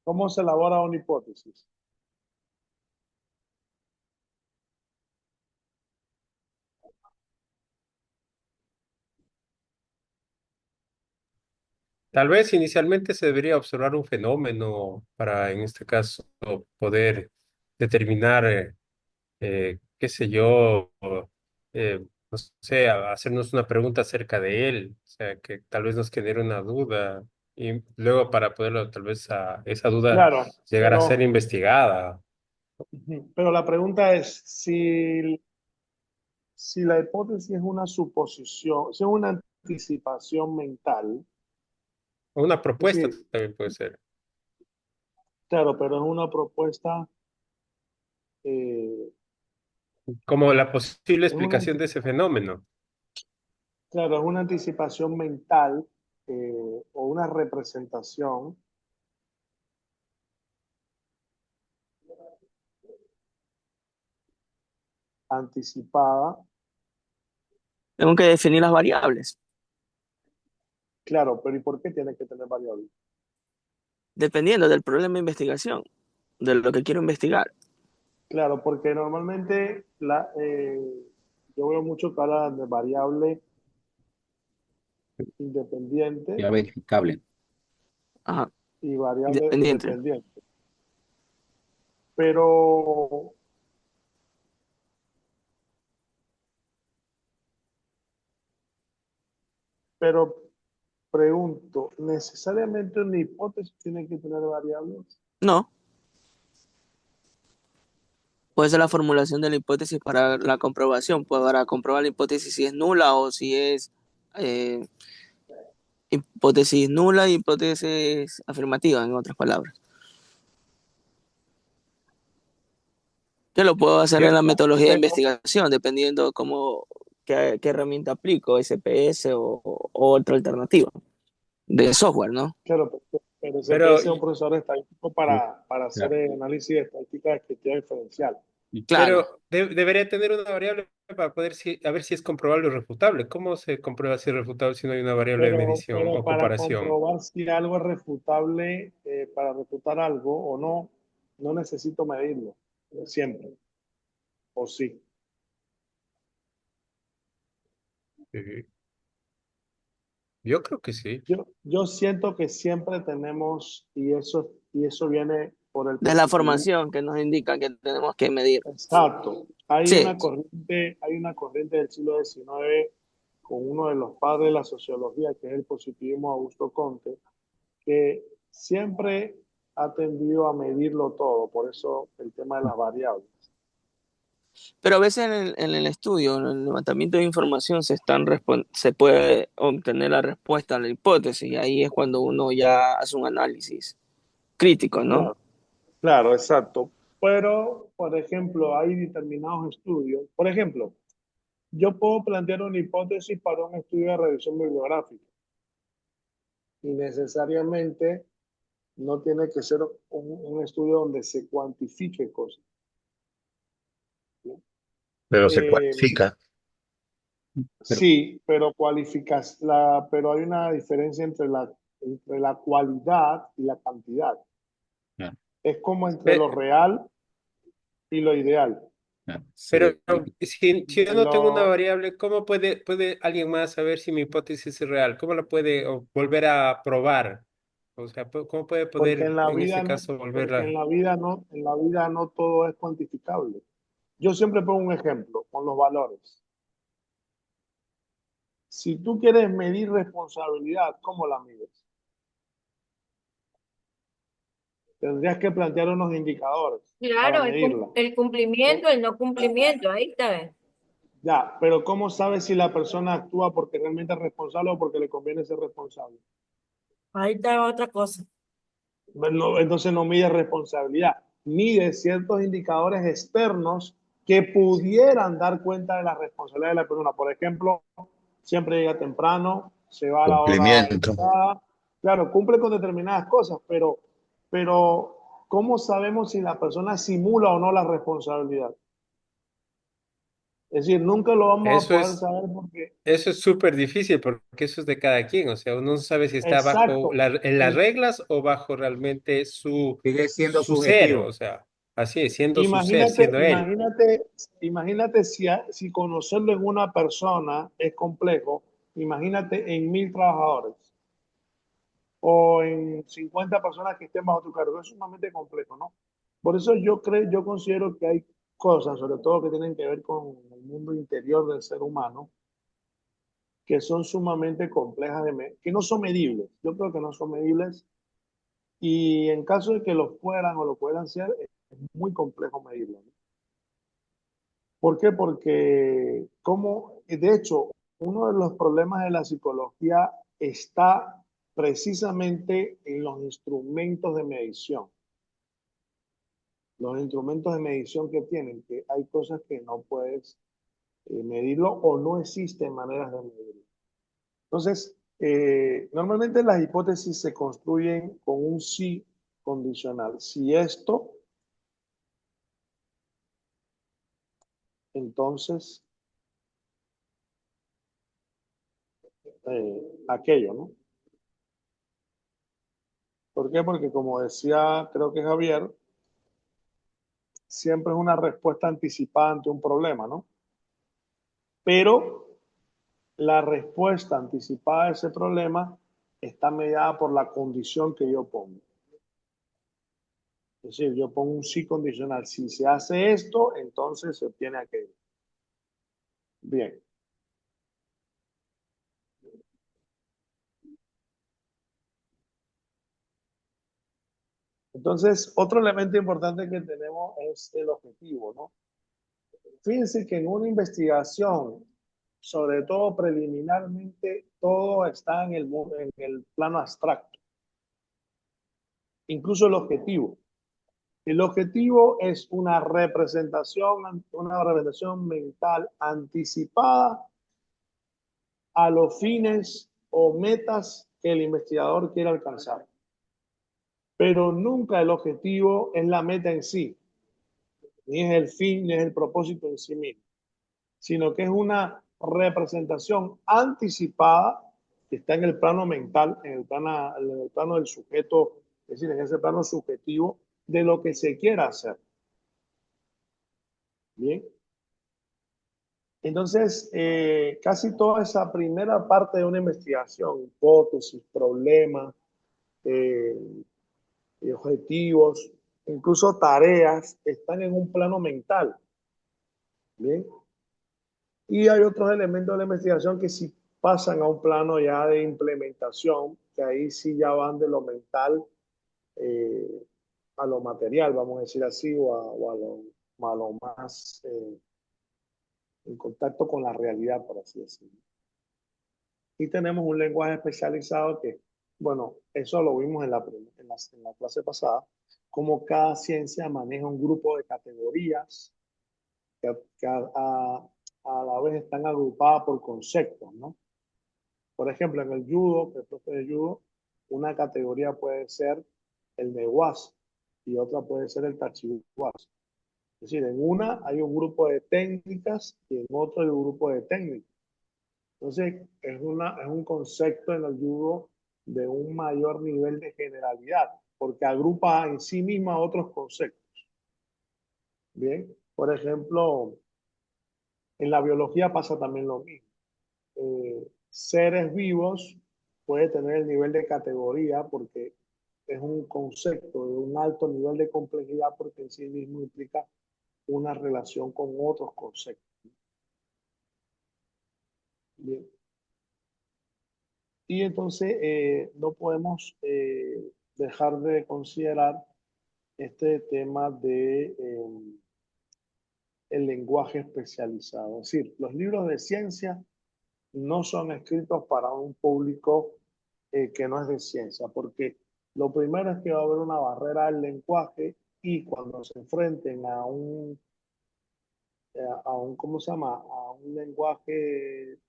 ¿Cómo se elabora una hipótesis?
Tal vez inicialmente se debería observar un fenómeno para, en este caso, poder determinar, qué sé yo, no sé, hacernos una pregunta acerca de él, o sea, que tal vez nos genere una duda y luego para poderlo, tal vez esa duda
Claro,
llegar a ser investigada.
pero la pregunta es si la hipótesis es una suposición, si es una anticipación mental,
O una
es
propuesta
decir,
también puede ser,
claro, pero es una propuesta, eh,
como la posible
es una,
explicación de ese fenómeno.
claro, es una anticipación mental o una representación anticipada.
Tengo que definir las variables,
Claro, pero ¿y por qué tiene que tener variables?
dependiendo del problema de investigación, de lo que quiero investigar.
Claro, porque normalmente yo veo mucho que hablan de variable independiente
Ya verificable.
Ajá,
y variable
independiente.
dependiente. Pero, pero pregunto, ¿necesariamente una hipótesis tiene que tener variables?
No, puede ser la formulación de la hipótesis para la comprobación, pues para comprobar la hipótesis si es nula o si es eh, hipótesis nula y hipótesis afirmativa, en otras palabras. Yo lo puedo hacer
Yo,
en la metodología de
Pero,
investigación, dependiendo qué herramienta aplico, SPS o otra alternativa de software, ¿no?
claro, pero
pero
CPS es un procesador estadístico para hacer
Claro.
análisis de estadística descriptiva diferencial.
Claro.
Pero debería tener una variable para poder a ver si es comprobable o refutable. ¿Cómo se comprueba si es refutable si no hay una variable de medición
Pero
o
para
comparación?
comprobar si algo es refutable, para refutar algo o no, no necesito medirlo, siempre, o sí.
Sí. Yo creo que sí.
Yo siento que siempre tenemos, y eso viene por el
De la
positivismo.
formación que nos indica que tenemos que medir.
Exacto.
Sí,
Hay una corriente del siglo XIX con uno de los padres de la sociología, que es el positivismo Augusto Comte, que siempre ha tendido a medirlo todo, por eso el tema de las variables.
pero a veces en el estudio, en el levantamiento de información, se puede obtener la respuesta a la hipótesis y ahí es cuando uno ya hace un análisis crítico, ¿no?
Claro, claro, exacto. Pero, por ejemplo, hay determinados estudios. Por ejemplo, yo puedo plantear una hipótesis para un estudio de revisión bibliográfica y necesariamente no tiene que ser un estudio donde se cuantifique cosas.
pero se
Eh,
cualifica.
Pero,
sí, pero hay una diferencia entre la cualidad y la cantidad.
claro,
Es como entre lo
Pe-
real y lo ideal.
claro.
Pero, si yo no tengo una
Lo,
variable, ¿cómo puede alguien más saber si mi hipótesis es real? ¿Cómo la puede volver a probar? O sea, ¿cómo puede
porque
poder, en este caso, volverla?
en la vida no todo es cuantificable. Yo siempre pongo un ejemplo con los valores. Si tú quieres medir responsabilidad, ¿cómo la mides? Tendrías que plantear unos indicadores para
Claro,
medirla.
el cumplimiento, el no cumplimiento, ahí está.
Ya, pero ¿cómo sabes si la persona actúa porque realmente es responsable o porque le conviene ser responsable?
Ahí está otra cosa.
Entonces no mide responsabilidad, mide ciertos indicadores externos que pudieran dar cuenta de la responsabilidad de la persona. Por ejemplo, siempre llega temprano, se va a la hora
Cumplimiento.
indicada. Claro, cumple con determinadas cosas, pero ¿cómo sabemos si la persona simula o no la responsabilidad? Es decir, nunca lo vamos a
Eso
poder
es,
saber porque,
eso es súper difícil porque eso es de cada quien. O sea, uno no sabe si está bajo
exacto,
en las
el,
reglas o bajo realmente
Sigue siendo
su ser.
subjetivo.
O sea, así es, siendo su ser,
Imagínate,
siendo él.
imagínate, imagínate si conocerlo en una persona es complejo, imagínate en 1.000 trabajadores o en 50 personas que estén bajo tu cargo. Es sumamente complejo, ¿no? Por eso yo considero que hay cosas, sobre todo que tienen que ver con el mundo interior del ser humano, que son sumamente complejas, que no son medibles. Yo creo que no son medibles y en caso de que lo fueran o lo puedan ser, es muy complejo medirlo, ¿no? ¿Por qué? Porque, de hecho, uno de los problemas de la psicología está precisamente en los instrumentos de medición. Los instrumentos de medición que tienen, que hay cosas que no puedes medirlo o no existen maneras de medirlo. Entonces, normalmente las hipótesis se construyen con un sí condicional. Si esto, entonces aquello, ¿no? ¿Por qué? Porque como decía, creo que Javier, siempre es una respuesta anticipada ante un problema, ¿no? Pero la respuesta anticipada a ese problema está mediada por la condición que yo pongo. Es decir, yo pongo un sí condicional. Si se hace esto, entonces se obtiene aquello. Bien. Entonces, otro elemento importante que tenemos es el objetivo, ¿no? Fíjense que en una investigación, sobre todo preliminarmente, todo está en el plano abstracto, incluso el objetivo. El objetivo es una representación mental anticipada a los fines o metas que el investigador quiere alcanzar. Pero nunca el objetivo es la meta en sí, ni es el fin, ni es el propósito en sí mismo, sino que es una representación anticipada que está en el plano mental, en el plano del sujeto, es decir, en ese plano subjetivo de lo que se quiera hacer. Bien. Entonces, casi toda esa primera parte de una investigación, hipótesis, problemas, objetivos, incluso tareas, están en un plano mental. Bien. Y hay otros elementos de la investigación que sí pasan a un plano ya de implementación, que ahí sí ya van de lo mental a lo material, vamos a decir así, o a lo más en contacto con la realidad, por así decirlo. Y tenemos un lenguaje especializado que, bueno, eso lo vimos en la clase pasada, como cada ciencia maneja un grupo de categorías que a la vez están agrupadas por conceptos, ¿no? Por ejemplo, en el judo, el profe de judo, una categoría puede ser el neguaz y otra puede ser el tachihuaz. Es decir, en una hay un grupo de técnicas y en otro hay un grupo de técnicas. Entonces, es un concepto en el judo de un mayor nivel de generalidad, porque agrupa en sí misma otros conceptos. Bien, por ejemplo, en la biología pasa también lo mismo. Seres vivos puede tener el nivel de categoría porque es un concepto de un alto nivel de complejidad porque en sí mismo implica una relación con otros conceptos. Bien. Y entonces no podemos dejar de considerar este tema de el lenguaje especializado. Es decir, los libros de ciencia no son escritos para un público que no es de ciencia, porque lo primero es que va a haber una barrera del lenguaje y cuando se enfrenten ¿cómo se llama? A un lenguaje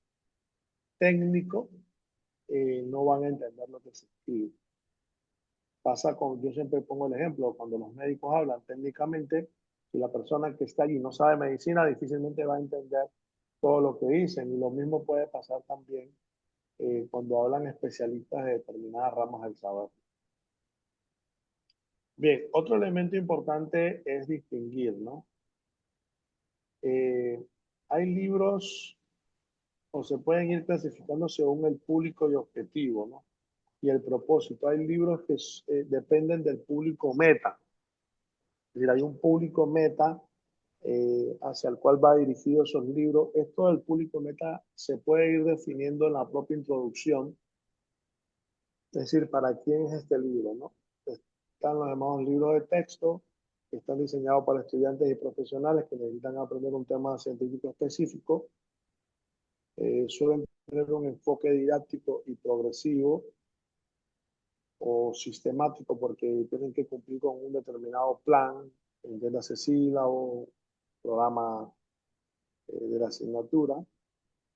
técnico, no van a entender lo que se escribe. Yo siempre pongo el ejemplo, cuando los médicos hablan técnicamente, si la persona que está allí no sabe medicina, difícilmente va a entender todo lo que dicen. Y lo mismo puede pasar también cuando hablan especialistas de determinadas ramas del saber. Bien, otro elemento importante es distinguir, ¿no? Hay libros o se pueden ir clasificando según el público y objetivo, ¿no? Y el propósito. Hay libros que dependen del público meta. Es decir, hay un público meta hacia el cual va dirigido esos libros. Esto del público meta se puede ir definiendo en la propia introducción. Es decir, ¿para quién es este libro, no? Están los llamados libros de texto, que están diseñados para estudiantes y profesionales que necesitan aprender un tema científico específico. Suelen tener un enfoque didáctico y progresivo o sistemático porque tienen que cumplir con un determinado plan, entiéndase sílabo, programa de la asignatura.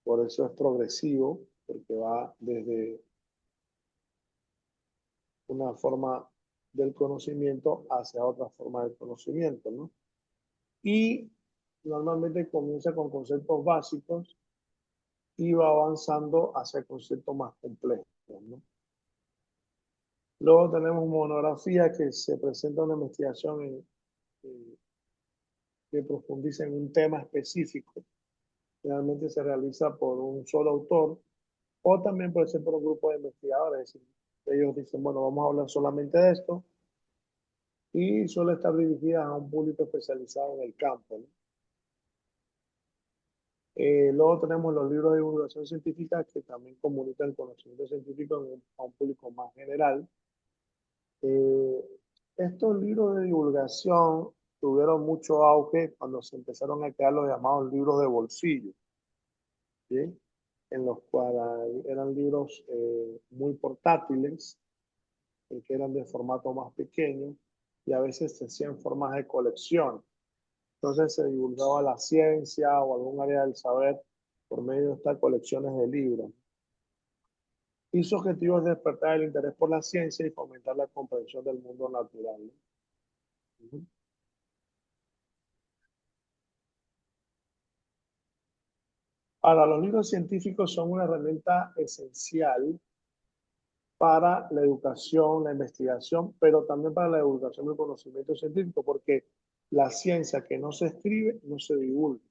Por eso es progresivo, porque va desde una forma del conocimiento hacia otra forma del conocimiento, ¿no? Y normalmente comienza con conceptos básicos y va avanzando hacia conceptos más complejos, ¿no? Luego tenemos monografía que se presenta una investigación que profundiza en un tema específico. Generalmente se realiza por un solo autor o también puede ser por un grupo de investigadores. Es decir, ellos dicen, bueno, vamos a hablar solamente de esto y suele estar dirigida a un público especializado en el campo, ¿no? Luego tenemos los libros de divulgación científica que también comunican conocimiento científico a un público más general. Eh, Estos libros de divulgación tuvieron mucho auge cuando se empezaron a crear los llamados libros de bolsillo, ¿sí? En los cuales eran libros muy portátiles, que eran de formato más pequeño y a veces se hacían formas de colección. Entonces se divulgaba la ciencia o algún área del saber por medio de estas colecciones de libros. Y su objetivo es despertar el interés por la ciencia y fomentar la comprensión del mundo natural, ¿no? Ujú. Ahora, los libros científicos son una herramienta esencial para la educación, la investigación, pero también para la divulgación del conocimiento científico, porque la ciencia que no se escribe no se divulga,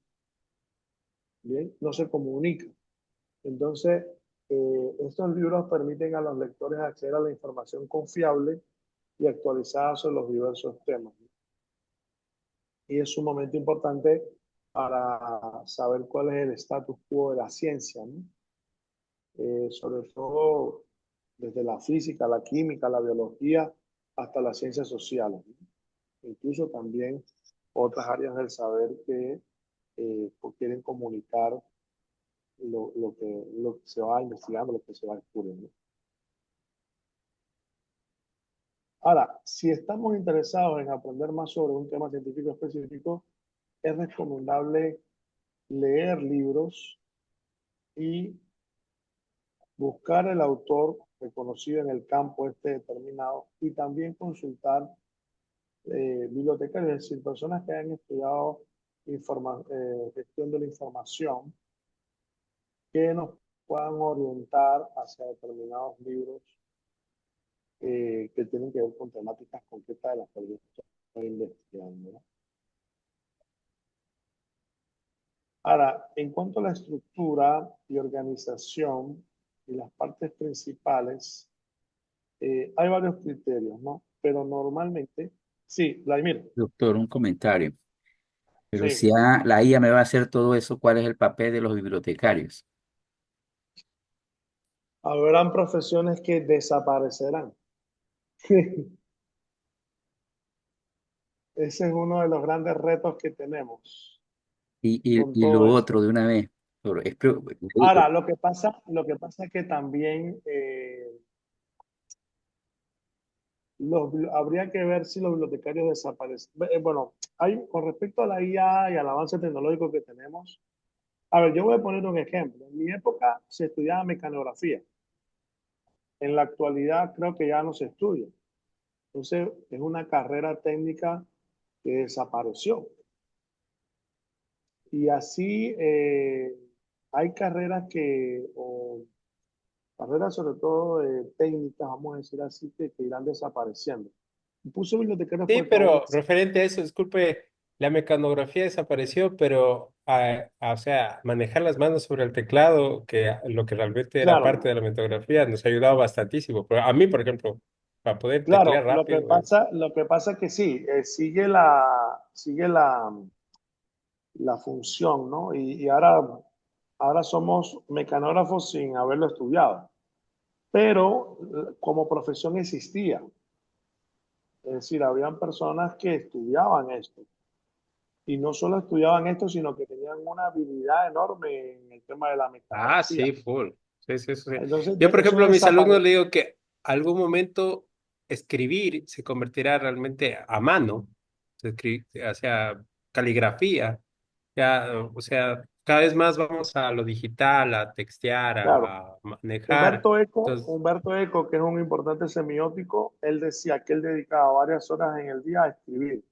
¿bien? No se comunica. Entonces, estos libros permiten a los lectores acceder a la información confiable y actualizada sobre los diversos temas, ¿no? Y es sumamente importante para saber cuál es el status quo de la ciencia, ¿no? Sobre todo desde la física, la química, la biología, hasta las ciencias sociales, ¿no? Incluso también otras áreas del saber que pues quieren comunicar lo que se va investigando, lo que se va descubriendo. Ahora, si estamos interesados en aprender más sobre un tema científico específico, es recomendable leer libros y buscar el autor reconocido en el campo este determinado y también consultar bibliotecarios, es decir, personas que hayan estudiado gestión de la información que nos puedan orientar hacia determinados libros que tienen que ver con temáticas concretas de las que yo estoy investigando, ¿no? Ahora, en cuanto a la estructura y organización y las partes principales, hay varios criterios, ¿no? Pero normalmente, sí, Vladimir,
Doctor, un comentario. Pero si
sí,
la IA me va a hacer todo eso, ¿cuál es el papel de los bibliotecarios?
habrán profesiones que desaparecerán. Ese es uno de los grandes retos que tenemos con
Y lo
todo
otro
esto.
de una vez.
Ahora, lo que pasa es que también habría que ver si los bibliotecarios desaparecen. Bueno, con respecto a la IA y al avance tecnológico que tenemos, a ver, yo voy a poner un ejemplo. En mi época se estudiaba mecanografía. En la actualidad creo que ya no se estudia. Entonces, es una carrera técnica que desapareció. Y así hay carreras o carreras sobre todo técnicas, vamos a decir así, que irán desapareciendo. Puse bibliotecarios
Sí,
porque aún
pero referente a eso, disculpe, la mecanografía desapareció, pero, o sea, manejar las manos sobre el teclado, que lo que realmente era parte
claro,
de la mecanografía, nos ha ayudado bastantísimo. Pero a mí, por ejemplo, para poder teclear
claro,
rápido,
lo que pasa es que sí, sigue la función, ¿no? Y ahora somos mecanógrafos sin haberlo estudiado, pero como profesión existía. Es decir, habían personas que estudiaban esto. Y no solo estudiaban esto, sino que tenían una habilidad enorme en el tema de la
ah,
mecanografía.
sí, full. Sí, sí, sí.
Entonces,
Yo, por
eso
ejemplo, a mis alumnos
desapareció.
le digo que algún momento escribir se convertirá realmente a mano, o sea, caligrafía. Ya, o sea, cada vez más vamos a lo digital, a textear,
Claro,
a manejar. Entonces,
Humberto Eco, que es un importante semiótico, él decía que él dedicaba varias horas en el día a escribir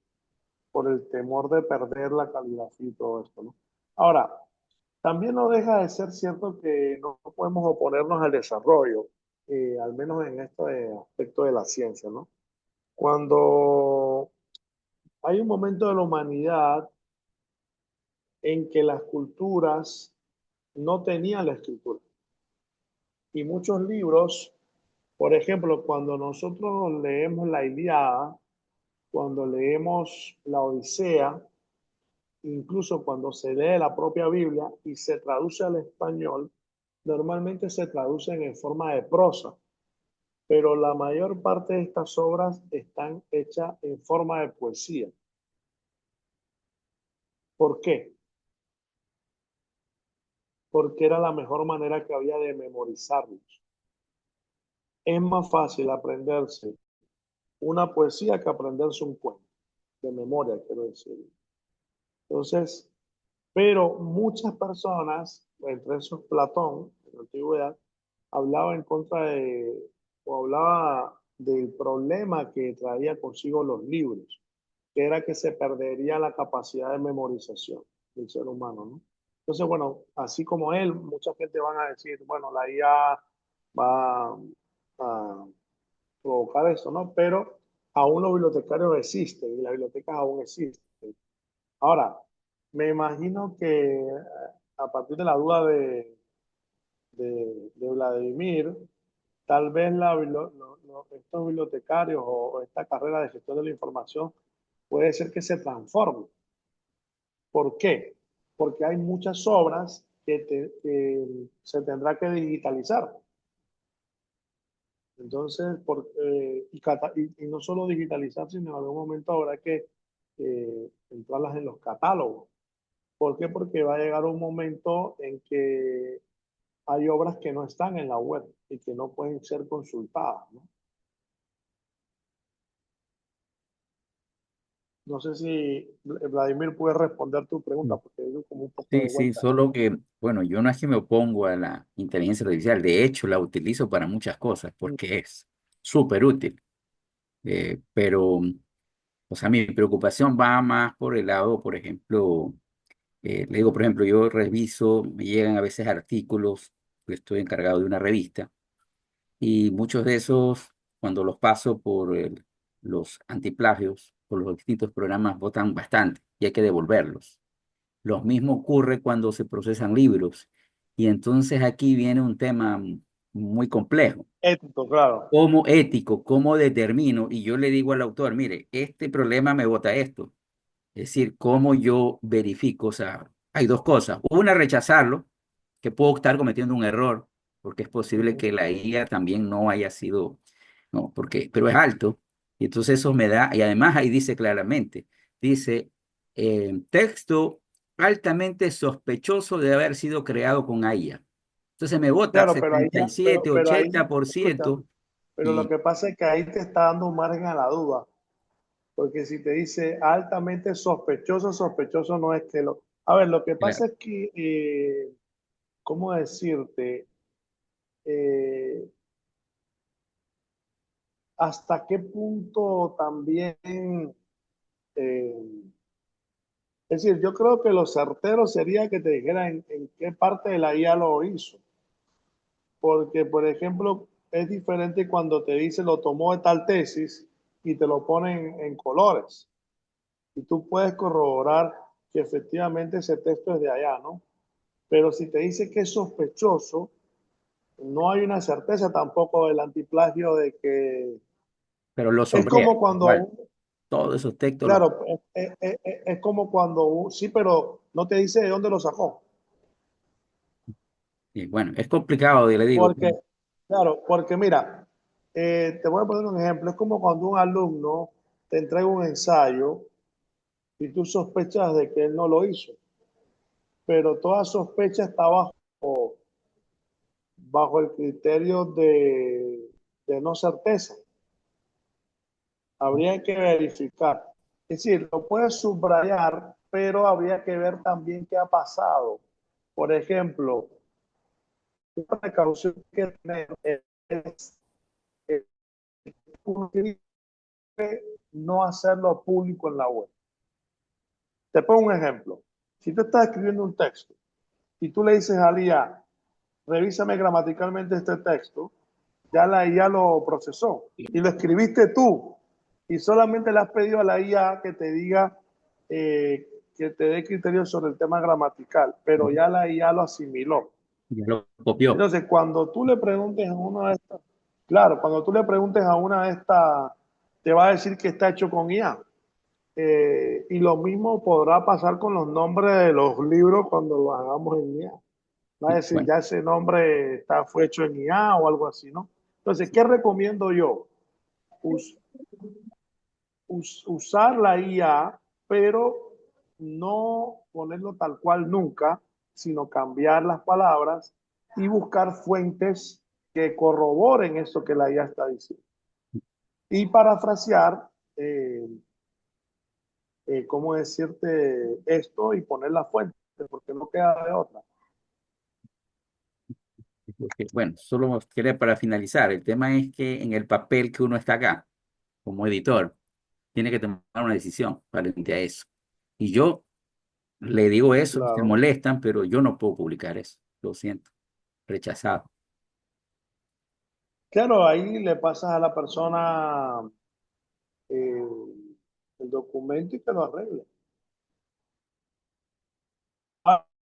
por el temor de perder la caligrafía y todo esto, ¿no? Ahora, también no deja de ser cierto que no podemos oponernos al desarrollo, al menos en este aspecto de la ciencia, ¿no? Cuando hay un momento de la humanidad en que las culturas no tenían la escritura. Y muchos libros, por ejemplo, cuando nosotros leemos la Ilíada, cuando leemos la Odisea, incluso cuando se lee la propia Biblia y se traduce al español, normalmente se traducen en forma de prosa, pero la mayor parte de estas obras están hechas en forma de poesía. ¿Por qué? Porque era la mejor manera que había de memorizarlos. Es más fácil aprenderse una poesía que aprenderse un cuento, de memoria, quiero decir. Entonces, pero muchas personas, entre esos Platón, en la antigüedad, hablaba en contra de, o hablaba del problema que traía consigo los libros, que era que se perdería la capacidad de memorización del ser humano, ¿no? Entonces, bueno, así como él, mucha gente van a decir, bueno, la IA va a provocar eso, ¿no? Pero aún los bibliotecarios existen y las bibliotecas aún existen. Ahora, me imagino que a partir de la duda de Vladimir, tal vez estos bibliotecarios o esta carrera de gestión de la información puede ser que se transforme. ¿Por qué? Porque hay muchas obras que se tendrá que digitalizar. Entonces, y no solo digitalizar, sino en algún momento habrá que entrarlas en los catálogos. ¿Por qué? Porque va a llegar un momento en que hay obras que no están en la web y que no pueden ser consultadas, ¿no? No sé si Vladimir puede responder tu pregunta, porque hay como un poco de
Sí, sí,
vuelta.
solo que, bueno, yo no es que me opongo a la inteligencia artificial, de hecho la utilizo para muchas cosas porque es súper útil, pero, o sea, mi preocupación va más por el lado, por ejemplo, le digo, por ejemplo, yo reviso, me llegan a veces artículos, estoy encargado de una revista, y muchos de esos, cuando los paso por los antiplagios, por los distintos programas, votan bastante y hay que devolverlos. Lo mismo ocurre cuando se procesan libros. Y entonces aquí viene un tema muy complejo.
Ético, claro.
¿Cómo ético? ¿Cómo determino? Y yo le digo al autor, mire, este problema me bota esto. Es decir, ¿cómo yo verifico? O sea, hay dos cosas. Una, rechazarlo, que puedo estar cometiendo un error, porque es posible que la IA también no haya sido, no, porque, pero es alto. Y entonces eso me da, y además ahí dice claramente, dice, texto altamente sospechoso de haber sido creado con IA. Entonces me bota
Claro, pero ahí ya,
77,
pero ahí, escucha,
80%,
pero lo
y
que pasa es que ahí te está dando un margen a la duda, porque si te dice altamente sospechoso, sospechoso no es que lo... A ver, lo que
claro,
pasa es que, ¿cómo decirte? Eh, ¿Hasta qué punto también... eh, es decir, yo creo que lo certero sería que te dijera en qué parte de la IA lo hizo. Porque, por ejemplo, es diferente cuando te dice lo tomó de tal tesis y te lo ponen en colores. Y tú puedes corroborar que efectivamente ese texto es de allá, ¿no? Pero si te dice que es sospechoso, no hay una certeza tampoco del antiplagio de que
pero lo
es
sombrea,
como cuando,
igual, todos esos textos los...
claro, es como cuando, sí, pero no te dice de dónde lo sacó.
Y bueno, es complicado, y le digo,
Porque, claro, porque mira, te voy a poner un ejemplo. Es como cuando un alumno te entrega un ensayo y tú sospechas de que él no lo hizo, pero toda sospecha está bajo el criterio de no certeza. Habría que verificar. Es decir, lo puedes subrayar, pero habría que ver también qué ha pasado. Por ejemplo, una precaución que tener es no hacerlo público en la web. Te pongo un ejemplo. Si tú estás escribiendo un texto y tú le dices a la IA, revísame gramaticalmente este texto, ya la IA lo procesó y lo escribiste tú y solamente le has pedido a la IA que te diga que te dé criterios sobre el tema gramatical, pero ya la IA lo asimiló.
Ya lo copió.
Entonces, cuando tú le preguntes a una de estas, claro, cuando tú le preguntes a una de estas, te va a decir que está hecho con IA. Y lo mismo podrá pasar con los nombres de los libros cuando los hagamos en IA. Va a decir,
Bueno,
ya ese nombre fue hecho en IA o algo así, ¿no? Entonces, ¿qué recomiendo yo? Us- usar la IA, pero no ponerlo tal cual nunca, sino cambiar las palabras y buscar fuentes que corroboren eso que la IA está diciendo. Y parafrasear, cómo decirte esto y poner la fuente, porque no queda de otra.
porque, bueno, solo quería para finalizar. El tema es que en el papel que uno está acá, como editor, tiene que tomar una decisión frente a eso. Y yo le digo eso, se
Claro.
molestan, pero yo no puedo publicar eso. Lo siento, rechazado.
Claro, ahí le pasas a la persona eh, el documento y que lo arregle.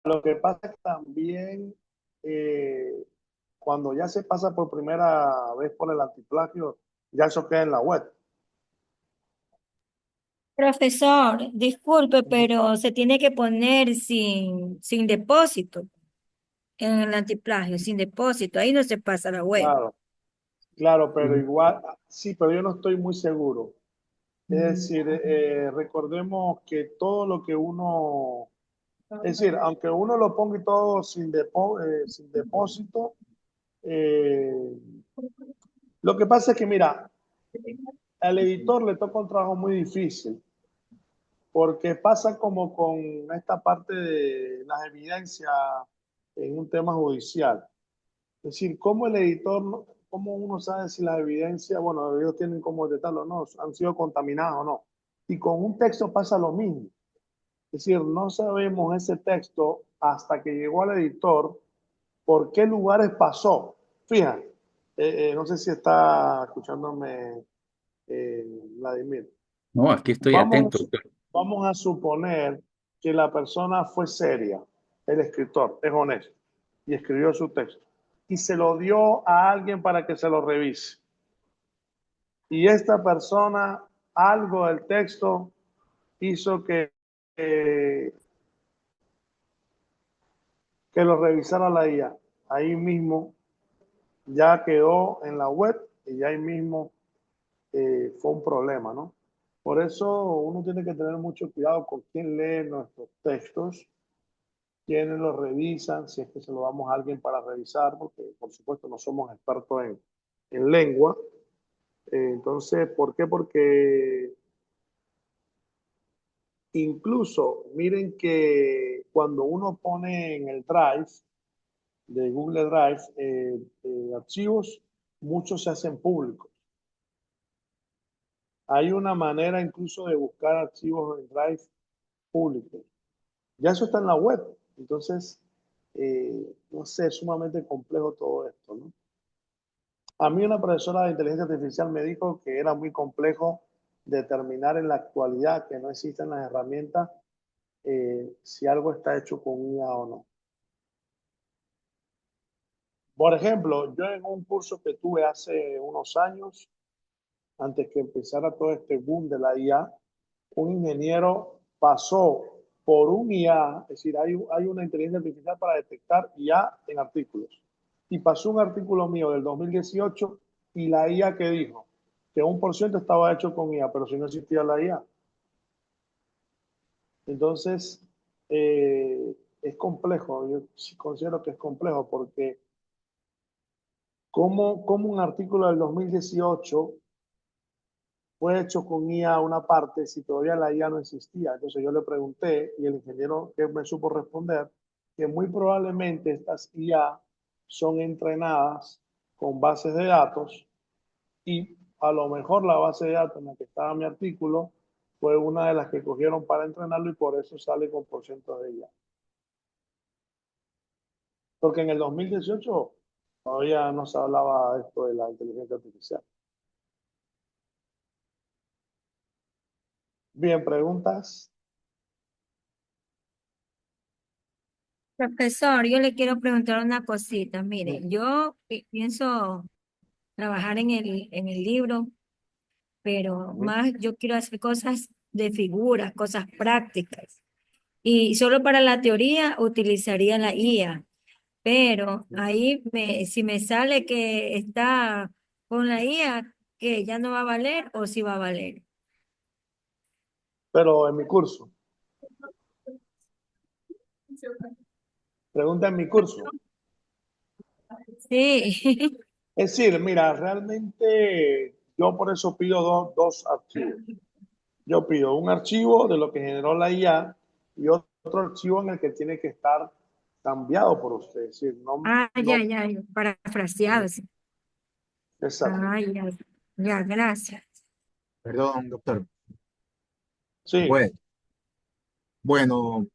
Lo que pasa es que también eh, cuando ya se pasa por primera vez por el antiplagio, ya eso queda en la web.
Profesor, disculpe, pero se tiene que poner sin depósito en el antiplagio, sin depósito. Ahí no se pasa a la web.
Claro, claro, pero
Ujú.
igual, sí, pero yo no estoy muy seguro. Es decir, recordemos que todo lo que uno, es decir, aunque uno lo ponga y todo sin depósito, eh, lo que pasa es que, mira, al editor le toca un trabajo muy difícil, porque pasa como con esta parte de las evidencias en un tema judicial. Es decir, cómo el editor, cómo uno sabe si las evidencias, bueno, ellos tienen como detalles o no, han sido contaminadas o no. Y con un texto pasa lo mismo. Es decir, no sabemos ese texto hasta que llegó al editor por qué lugares pasó. Fíjate, no sé si está escuchándome Vladimir.
No, aquí estoy atento,
Vamos,
doctor.
vamos a suponer que la persona fue seria, el escritor es honesto y escribió su texto y se lo dio a alguien para que se lo revise. Y esta persona, algo del texto hizo eh, que lo revisara la IA. Ahí mismo ya quedó en la web y ahí mismo fue un problema, ¿no? Por eso uno tiene que tener mucho cuidado con quién lee nuestros textos, quiénes los revisan, si es que se lo damos a alguien para revisar, porque por supuesto no somos expertos en lengua. Entonces, ¿por qué? Porque incluso miren que cuando uno pone en el Drive, de Google Drive, archivos, muchos se hacen públicos. Hay una manera incluso de buscar archivos en Drive públicos. Ya eso está en la web. Entonces, no sé, es sumamente complejo todo esto, ¿no? A mí una profesora de inteligencia artificial me dijo que era muy complejo determinar en la actualidad que no existen las herramientas si algo está hecho con IA o no. Por ejemplo, yo en un curso que tuve hace unos años, antes que empezara todo este boom de la IA, un ingeniero pasó por un IA, es decir, hay una inteligencia artificial para detectar IA en artículos. Y pasó un artículo mío del 2018 y la IA que dijo que 1% estaba hecho con IA, pero si no existía la IA. Entonces, es complejo, yo sí considero que es complejo porque como un artículo del 2018 fue hecho con IA una parte si todavía la IA no existía. Entonces yo le pregunté y el ingeniero que me supo responder que muy probablemente estas IA son entrenadas con bases de datos y a lo mejor la base de datos en la que estaba mi artículo fue una de las que cogieron para entrenarlo y por eso sale con por ciento de IA. Porque en el 2018 todavía no se hablaba de esto de la inteligencia artificial. Bien, preguntas.
Profesor, yo le quiero preguntar una cosita. Mire, yo pienso trabajar en el libro, pero más yo quiero hacer cosas de figuras, cosas prácticas. Y solo para la teoría utilizaría la IA, pero ahí si me sale que está con la IA, que ya no va a valer o si va a valer.
Pero en mi curso, pregunta en mi curso.
Sí.
Es decir, mira, realmente yo por eso pido dos archivos. Yo pido un archivo de lo que generó la IA y otro archivo en el que tiene que estar cambiado por usted. Es decir,
Ah,
no,
ya, parafraseado. Sí.
exacto.
Ah, ya, gracias.
Perdón, doctor.
Sí,
Bueno, bueno,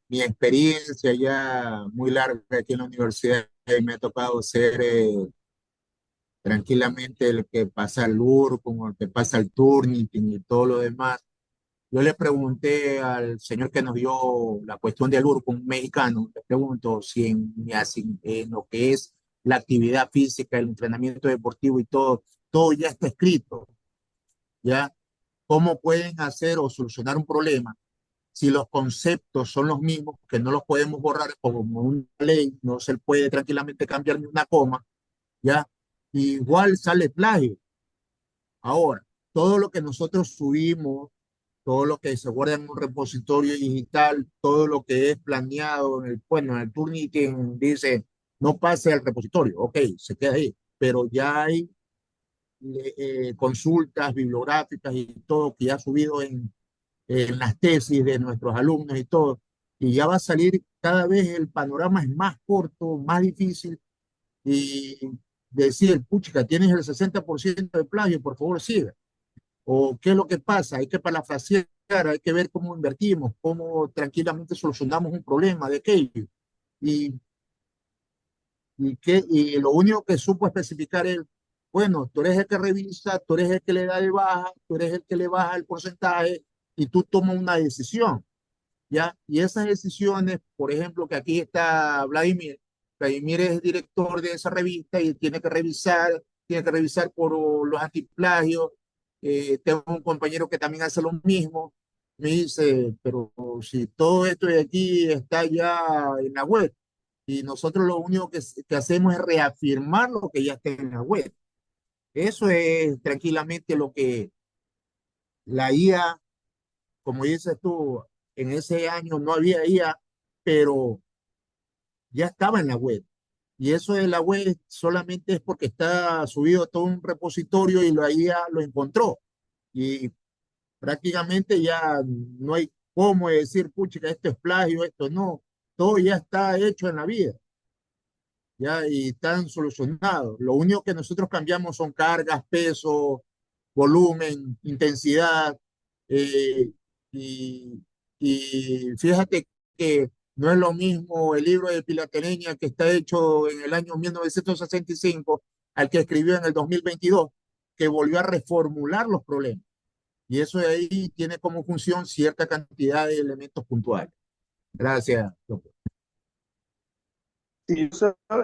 mi experiencia ya muy larga aquí en la universidad me ha tocado ser tranquilamente el que pasa el como el que pasa el Turnitin y todo lo demás. Yo le pregunté al señor que nos dio la cuestión del URCO, un mexicano, le pregunto si en lo que es la actividad física, el entrenamiento deportivo y todo ya está escrito, ¿ya? ¿Cómo pueden hacer o solucionar un problema si los conceptos son los mismos, que no los podemos borrar como una ley, no se puede tranquilamente cambiar ni una coma, ¿ya? Igual sale plagio. Ahora, todo lo que nosotros subimos, todo lo que se guarda en un repositorio digital, todo lo que es planeado bueno, en el Turnitin dice, no pase al repositorio, ok, se queda ahí, pero ya hay consultas bibliográficas y todo que ya ha subido en las tesis de nuestros alumnos y todo, y ya va a salir cada vez el panorama es más corto, más difícil, y decir, puchica, tienes el 60% de plagio, por favor siga. O qué es lo que pasa, hay que parafrasear, hay que ver cómo invertimos, cómo tranquilamente solucionamos un problema de aquello. Y, y lo único que supo especificar es, bueno, tú eres el que revisa, tú eres el que le da de baja, tú eres el que le baja el porcentaje y tú tomas una decisión. ¿Ya? Y esas decisiones, por ejemplo, que aquí está Vladimir, Vladimir es director de esa revista y tiene que revisar por los antiplagios. Tengo un compañero que también hace lo mismo. Me dice, pero si todo esto de aquí está ya en la web y nosotros lo único que hacemos es reafirmar lo que ya está en la web. Eso es tranquilamente lo que la IA, como dices tú, en ese año no había IA, pero ya estaba en la web. Y eso de la web solamente es porque está subido a todo un repositorio y la IA lo encontró. Y prácticamente ya no hay cómo decir, pucha, esto es plagio, esto no. Todo ya está hecho en la vida, ya, y están solucionados. Lo único que nosotros cambiamos son cargas, peso, volumen, intensidad, eh, y, y fíjate que no es lo mismo el libro de Pilateleña que está hecho en el año 1965 al que escribió en el 2022, que volvió a reformular los problemas. Y eso de ahí tiene como función cierta cantidad de elementos puntuales. Gracias, doctor.
sí,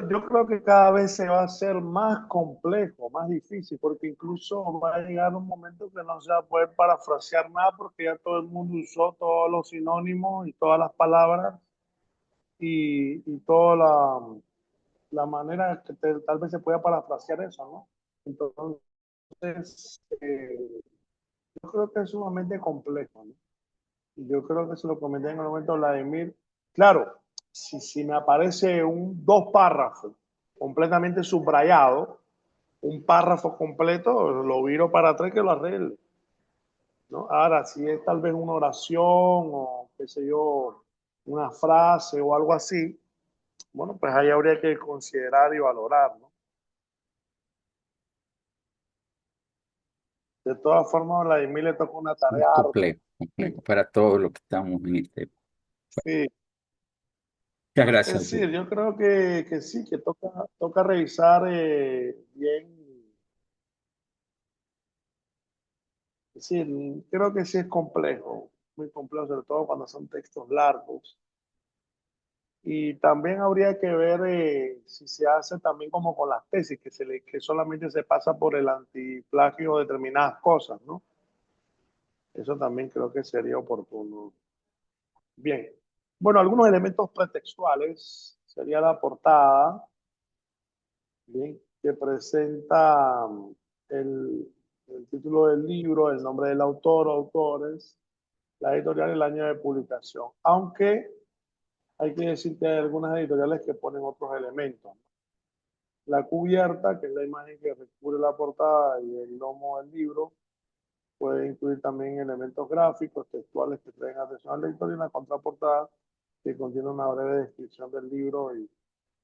yo creo que cada vez se va a hacer más complejo, más difícil, porque incluso va a llegar un momento que no se va a poder parafrasear nada porque ya todo el mundo usó todos los sinónimos y todas las palabras y toda la manera que tal vez se pueda parafrasear eso, ¿no? Entonces, yo creo que es sumamente complejo, ¿no? Y yo creo que se lo comenté en el momento a Vladimir. Claro, si me aparece dos párrafos completamente subrayados, un párrafo completo, lo viro para atrás que lo arregle, ¿no? Ahora, si es tal vez una oración o qué sé yo, una frase o algo así, bueno, pues ahí habría que considerar y valorar, ¿no? De todas formas, a Vladimir le toca una
Es
tarea ardua.
complejo, complejo para todos los que estamos en este.
Sí,
Muchas gracias,
es
doctor.
decir, yo creo que sí, que toca revisar bien. Es decir, creo que sí es complejo, muy complejo, sobre todo cuando son textos largos. Y también habría que ver si se hace también como con las tesis, que solamente se pasa por el antiplagio de determinadas cosas, ¿no? Eso también creo que sería oportuno. Bien. Bueno, algunos elementos pretextuales sería la portada, bien, que presenta el título del libro, el nombre del autor o autores, la editorial y el año de publicación. Aunque hay que decir que hay algunas editoriales que ponen otros elementos. La cubierta, que es la imagen que recubre la portada y el lomo del libro, puede incluir también elementos gráficos, textuales que traen atención al lector y una contraportada que contiene una breve descripción del libro y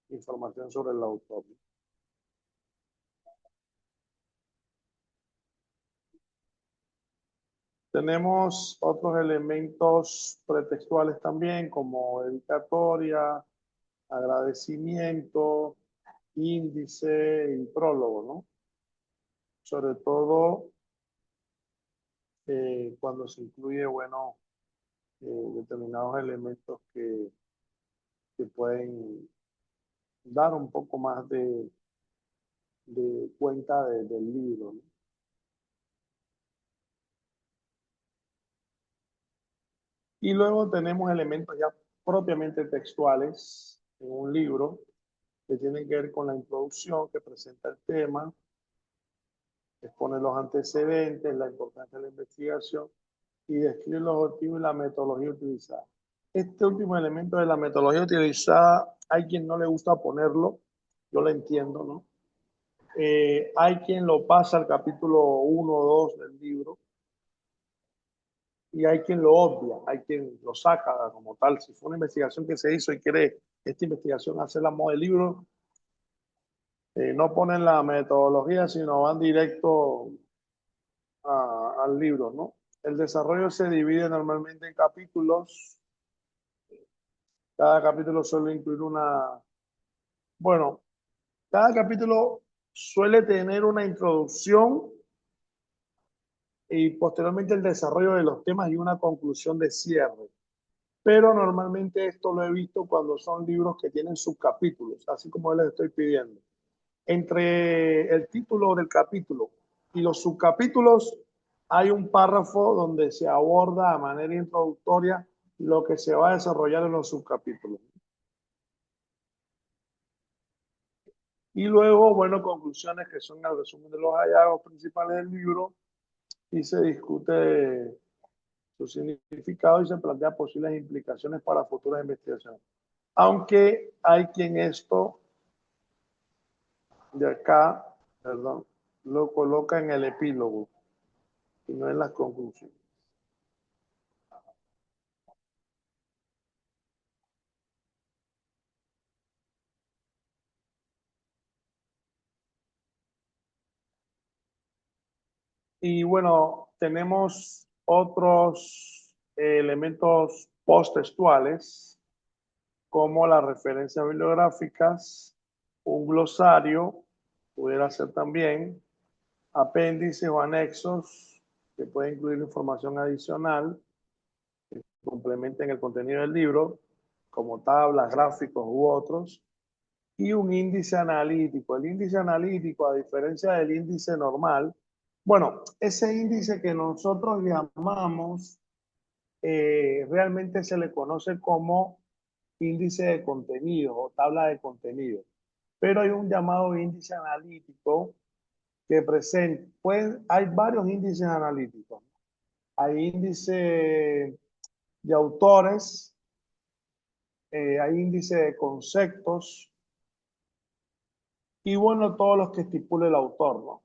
información sobre el autor. Tenemos otros elementos pretextuales también, como dedicatoria, agradecimiento, índice y prólogo, ¿no? Sobre todo cuando se incluye, bueno, determinados elementos que pueden dar un poco más de cuenta del libro, ¿no? Y luego tenemos elementos ya propiamente textuales en un libro que tienen que ver con la introducción que presenta el tema, expone los antecedentes, la importancia de la investigación y describe los objetivos y la metodología utilizada. Este último elemento de la metodología utilizada, hay quien no le gusta ponerlo, yo lo entiendo, ¿no? Hay quien lo pasa al capítulo 1 o 2 del libro y hay quien lo obvia, hay quien lo saca como tal. Si fue una investigación que se hizo y quiere esta investigación hacerla a modo de libro, no ponen la metodología, sino van directo al libro, ¿no? El desarrollo se divide normalmente en capítulos. Cada capítulo suele incluir bueno, cada capítulo suele tener una introducción y posteriormente el desarrollo de los temas y una conclusión de cierre. Pero normalmente esto lo he visto cuando son libros que tienen subcapítulos, así como les estoy pidiendo. Entre el título del capítulo y los subcapítulos hay un párrafo donde se aborda de manera introductoria lo que se va a desarrollar en los subcapítulos. Y luego, bueno, conclusiones que son el resumen de los hallazgos principales del libro y se discute su significado y se plantean posibles implicaciones para futuras investigaciones. Aunque hay quien esto de acá, perdón, lo coloca en el epílogo y no en las conclusiones. Y bueno, tenemos otros elementos posttextuales como las referencias bibliográficas, un glosario, pudiera ser también, apéndices o anexos que pueden incluir información adicional que complementen el contenido del libro, como tablas, gráficos u otros, y un índice analítico. El índice analítico, a diferencia del índice normal, bueno, ese índice que nosotros llamamos, realmente se le conoce como índice de contenido o tabla de contenido. Pero hay un llamado índice analítico que presenta, pues hay varios índices analíticos. Hay índice de autores, hay índice de conceptos y bueno, todos los que estipule el autor, ¿no?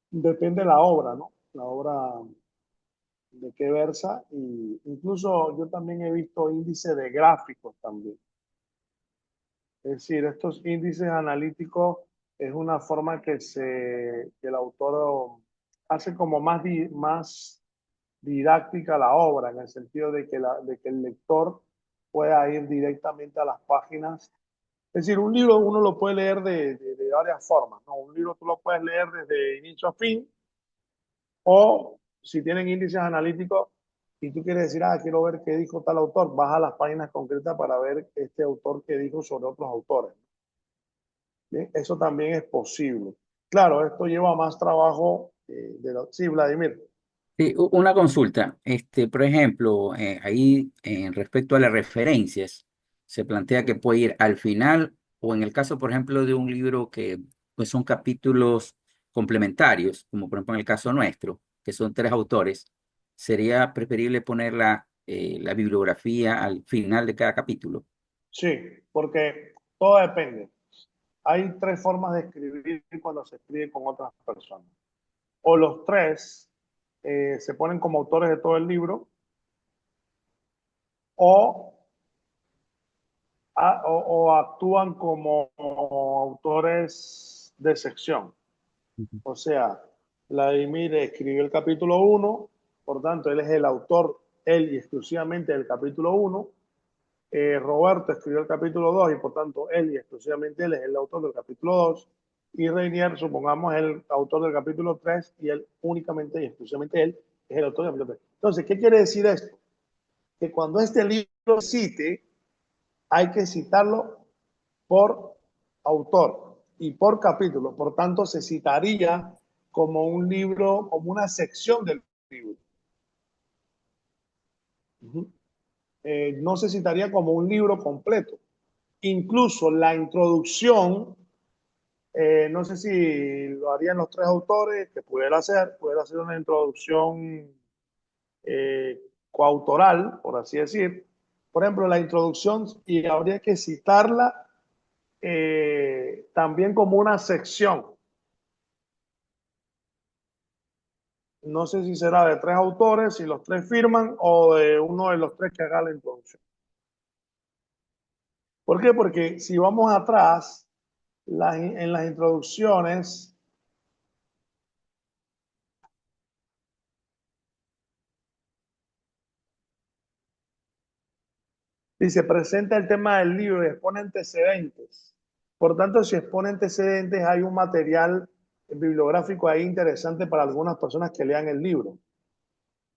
Depende de la obra, ¿no? La obra de qué versa y incluso yo también he visto índice de gráficos también. Es decir, estos índices analíticos es una forma que el autor hace como más didáctica la obra, en el sentido de que el lector pueda ir directamente a las páginas. Es decir, un libro uno lo puede leer de varias formas, ¿no? Un libro tú lo puedes leer desde inicio a fin, o si tienen índices analíticos, y tú quieres decir, quiero ver qué dijo tal autor, vas a las páginas concretas para ver este autor que dijo sobre otros autores. Bien, eso también es posible. Claro, esto lleva más trabajo sí, Vladimir.
Sí, una consulta. Por ejemplo, ahí respecto a las referencias, se plantea que puede ir al final o en el caso, por ejemplo, de un libro que pues, son capítulos complementarios, como por ejemplo en el caso nuestro, que son 3 autores, sería preferible poner la bibliografía al final de cada capítulo.
Sí, porque todo depende. Hay 3 formas de escribir cuando se escribe con otras personas. O los 3 se ponen como autores de todo el libro, o, o actúan como autores de sección.
Ujú.
O sea, Vladimir escribió el capítulo 1, por tanto, él es el autor, él y exclusivamente del capítulo 1. Roberto escribió el capítulo 2 y por tanto él y exclusivamente él es el autor del capítulo 2. Y Reinier, supongamos, es el autor del capítulo 3 y él únicamente y exclusivamente él es el autor del capítulo 3. Entonces, ¿qué quiere decir esto? Que cuando este libro cite, hay que citarlo por autor y por capítulo. Por tanto, se citaría como un libro, como una sección del libro. No se citaría como un libro completo. Incluso la introducción, no sé si lo harían los 3 autores, que pudiera hacer una introducción coautoral, por así decir. Por ejemplo, la introducción, y habría que citarla también como una sección. No sé si será de 3 autores, si los 3 firman, o de uno de los 3 que haga la introducción. ¿Por qué? Porque si vamos atrás, en las introducciones, si se presenta el tema del libro y expone antecedentes, por tanto, si expone antecedentes, hay un material bibliográfico ahí interesante para algunas personas que lean el libro.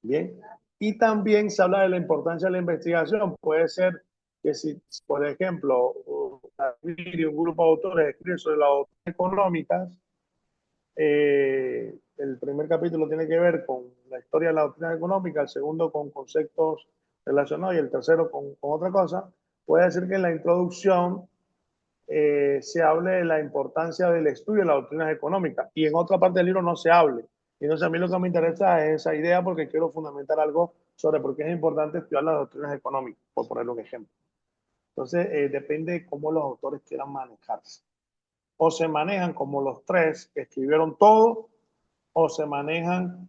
Bien. Y también se habla de la importancia de la investigación. Puede ser que si, por ejemplo, un grupo de autores escribe sobre las doctrinas económicas, el primer capítulo tiene que ver con la historia de la doctrina económica, el segundo con conceptos relacionados y el tercero con otra cosa. Puede decir que en la introducción se hable de la importancia del estudio de las doctrinas económicas y en otra parte del libro no se hable. Y entonces a mí lo que me interesa es esa idea porque quiero fundamentar algo sobre por qué es importante estudiar las doctrinas económicas, por poner un ejemplo. Entonces depende de cómo los autores quieran manejarse. O se manejan como los 3 que escribieron todo, o se manejan...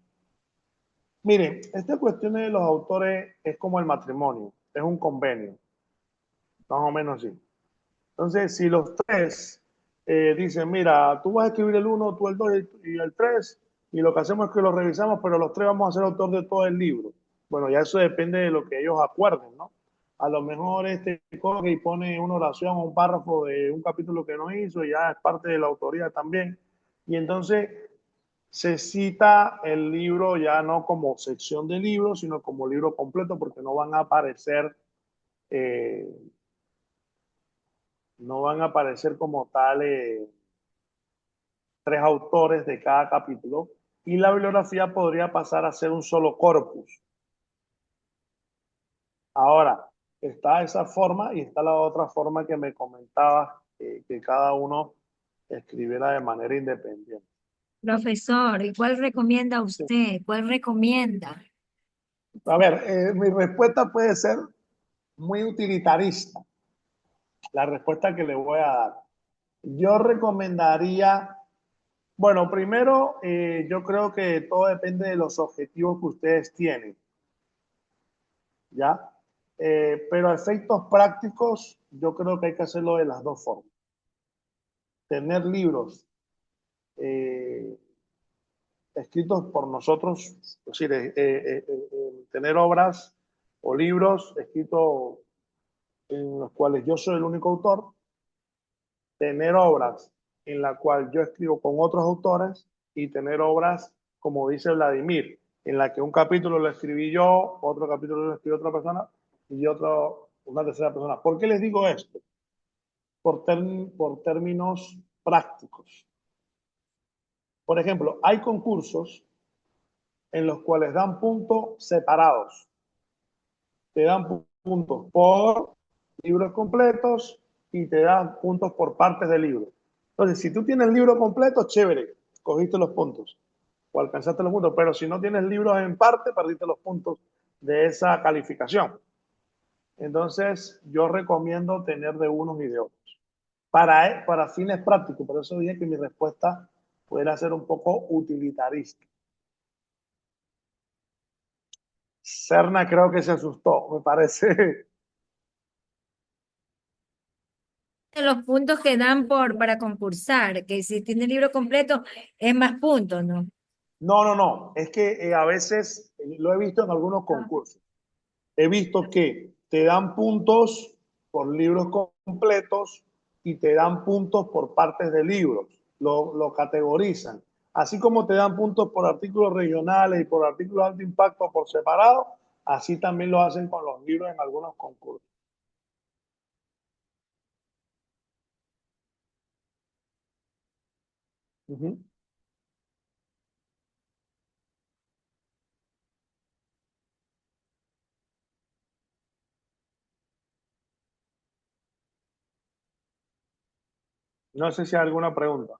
Miren, esta cuestión de los autores es como el matrimonio, es un convenio, más o menos así. Entonces, si los 3 dicen, mira, tú vas a escribir el 1, tú el 2 y el 3, y lo que hacemos es que lo revisamos, pero los 3 vamos a ser autor de todo el libro. Bueno, ya eso depende de lo que ellos acuerden, ¿no? A lo mejor coge y pone una oración o un párrafo de un capítulo que no hizo, y ya es parte de la autoría también. Y entonces se cita el libro ya no como sección de libros, sino como libro completo, porque eh, no van a aparecer como tal 3 autores de cada capítulo, y la bibliografía podría pasar a ser un solo corpus. Ahora, está esa forma y está la otra forma que me comentaba, que cada uno escribiera de manera independiente.
Profesor, ¿y cuál recomienda usted? ¿Cuál recomienda?
A ver, mi respuesta puede ser muy utilitarista, la respuesta que le voy a dar. Yo recomendaría, bueno, primero, yo creo que todo depende de los objetivos que ustedes tienen, ¿ya? Pero a efectos prácticos, yo creo que hay que hacerlo de las 2 formas. Tener libros escritos por nosotros, es decir, tener obras o libros escritos en los cuales yo soy el único autor, tener obras en las cuales yo escribo con otros autores y tener obras, como dice Vladimir, en la que un capítulo lo escribí yo, otro capítulo lo escribió otra persona y otro una tercera persona. ¿Por qué les digo esto? Por términos prácticos. Por ejemplo, hay concursos en los cuales dan puntos separados. Te dan puntos por libros completos y te dan puntos por partes del libro. Entonces, si tú tienes el libro completo, chévere, cogiste los puntos o alcanzaste los puntos, pero si no tienes libros en parte, perdiste los puntos de esa calificación. Entonces, yo recomiendo tener de unos y de otros. Para fines prácticos, por eso dije que mi respuesta pudiera ser un poco utilitarista. Serna creo que se asustó, me parece.
Los puntos que dan para concursar, que si tiene el libro completo es más puntos, ¿no?
No. Es que a veces lo he visto en algunos concursos. He visto que te dan puntos por libros completos y te dan puntos por partes de libros. Lo categorizan. Así como te dan puntos por artículos regionales y por artículos de alto impacto por separado, así también lo hacen con los libros en algunos concursos. Uh-huh. No sé si hay alguna pregunta.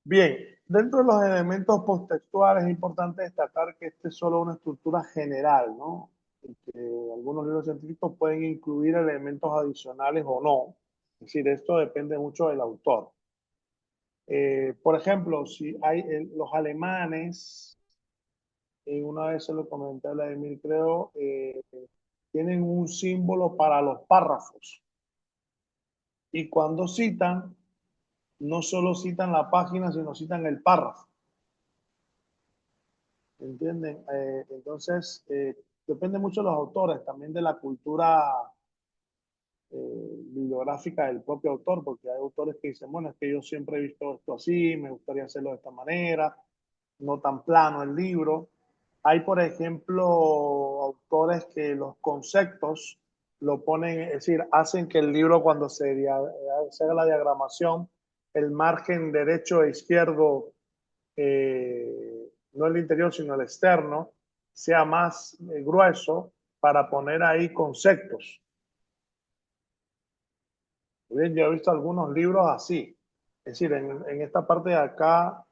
Bien, dentro de los elementos posttextuales es importante destacar que este es solo una estructura general, ¿no? Y que algunos libros científicos pueden incluir elementos adicionales o no. Es decir, esto depende mucho del autor. Por ejemplo, si hay los alemanes, una vez se lo comenté a Vladimir, creo, tienen un símbolo para los párrafos. Y cuando citan, no solo citan la página, sino citan el párrafo. ¿Entienden? Entonces, depende mucho de los autores, también de la cultura bibliográfica del propio autor, porque hay autores que dicen, bueno, es que yo siempre he visto esto así, me gustaría hacerlo de esta manera, no tan plano el libro. Hay, por ejemplo, autores que los conceptos lo ponen, es decir, hacen que el libro cuando se haga la diagramación, el margen derecho e izquierdo, no el interior, sino el externo, sea más grueso para poner ahí conceptos. Bien, yo he visto algunos libros así. Es decir, en esta parte de acá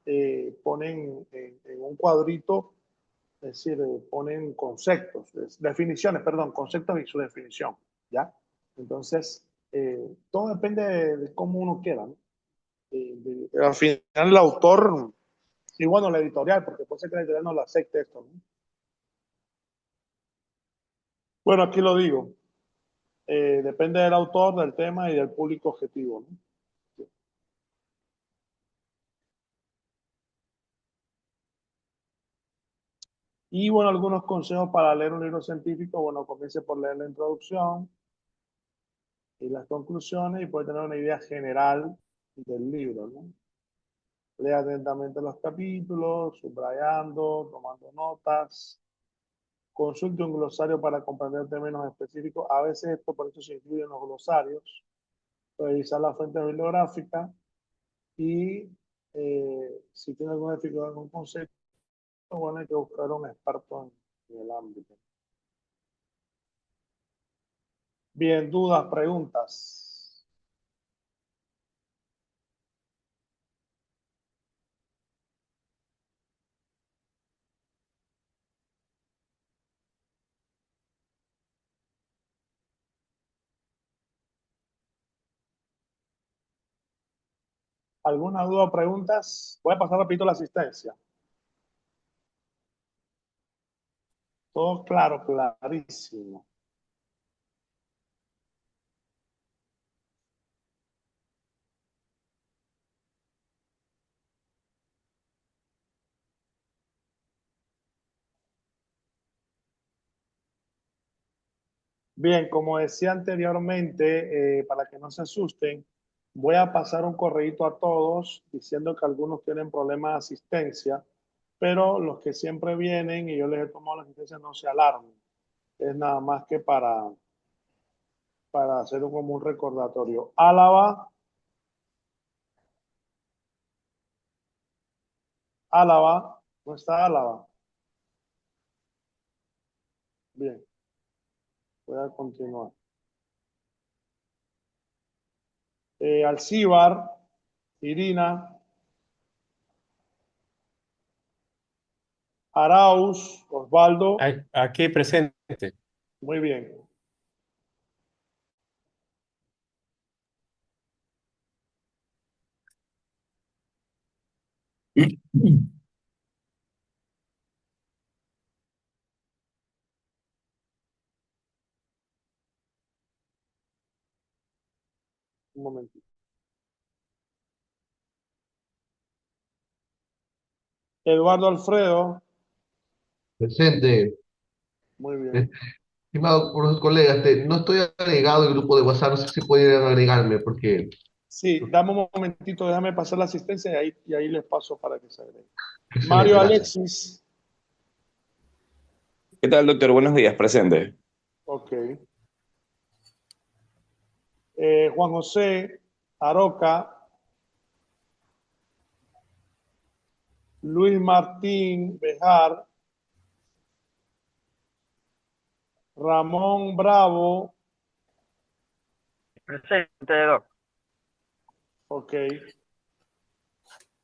ponen en un cuadrito, es decir, ponen conceptos, definiciones, perdón, conceptos y su definición, ¿ya? Entonces, todo depende de cómo uno quiera, ¿no? Al final el autor, y bueno, la editorial, porque puede ser que la editorial no lo acepte esto, ¿no? Bueno, aquí lo digo, depende del autor, del tema y del público objetivo, ¿no? Y bueno, algunos consejos para leer un libro científico. Bueno, comience por leer la introducción y las conclusiones y puede tener una idea general del libro, ¿no? Lea atentamente los capítulos, subrayando, tomando notas. Consulte un glosario para comprender términos específicos. A veces esto por eso se incluye en los glosarios. Revisar la fuente bibliográfica y si tiene alguna dificultad con un concepto, bueno, hay que buscar un experto en el ámbito. Bien, dudas, preguntas. ¿Alguna duda o preguntas? Voy a pasar rapidito la asistencia. Todo claro, clarísimo. Bien, como decía anteriormente, para que no se asusten, voy a pasar un correíto a todos diciendo que algunos tienen problemas de asistencia, pero los que siempre vienen y yo les he tomado la asistencia no se alarmen. Es nada más que para hacer como un recordatorio. Álava, Álava, ¿no está Álava? Bien, voy a continuar. Alcíbar, Irina, Arauz, Osvaldo,
Aquí presente.
muy bien. Un momentito. Eduardo Alfredo,
Presente.
muy bien.
Estimado por los colegas, no estoy agregado al grupo de WhatsApp, no sé si pueden agregarme porque
Sí, dame un momentito, déjame pasar la asistencia y ahí les paso para que se agreguen.
excelente,
Mario
gracias.
Alexis,
¿Qué tal, doctor? Buenos días, presente.
ok. Juan José Aroca, Luis Martín Bejar, Ramón Bravo,
Presente, Doc.
ok.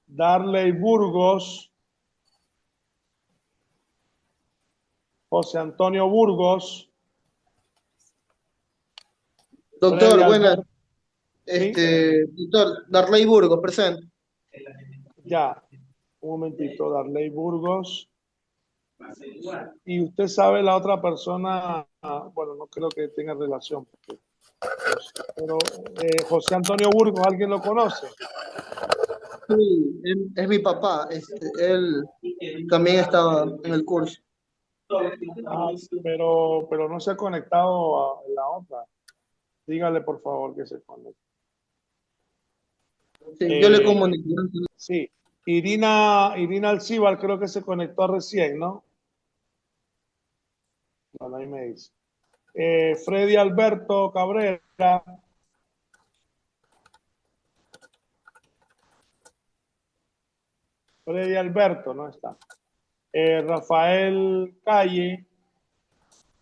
Darley Burgos, José Antonio Burgos,
Doctor,
Freddy
buenas.
Alberto, ¿sí?
Doctor, Darley Burgos, presente.
Ya, un momentito, Darley Burgos. Y usted sabe la otra persona, bueno, no creo que tenga relación, pero José Antonio Burgos, ¿alguien lo conoce?
Sí, es mi papá. Él también estaba en el curso.
Ah, pero no se ha conectado a la otra. Dígale, por favor, que se conecte.
Sí, yo le comunico.
Sí, Irina Alcíbar creo que se conectó recién, ¿no? Bueno, ahí me dice. Freddy Alberto Cabrera. Freddy Alberto, no está. Rafael Calle.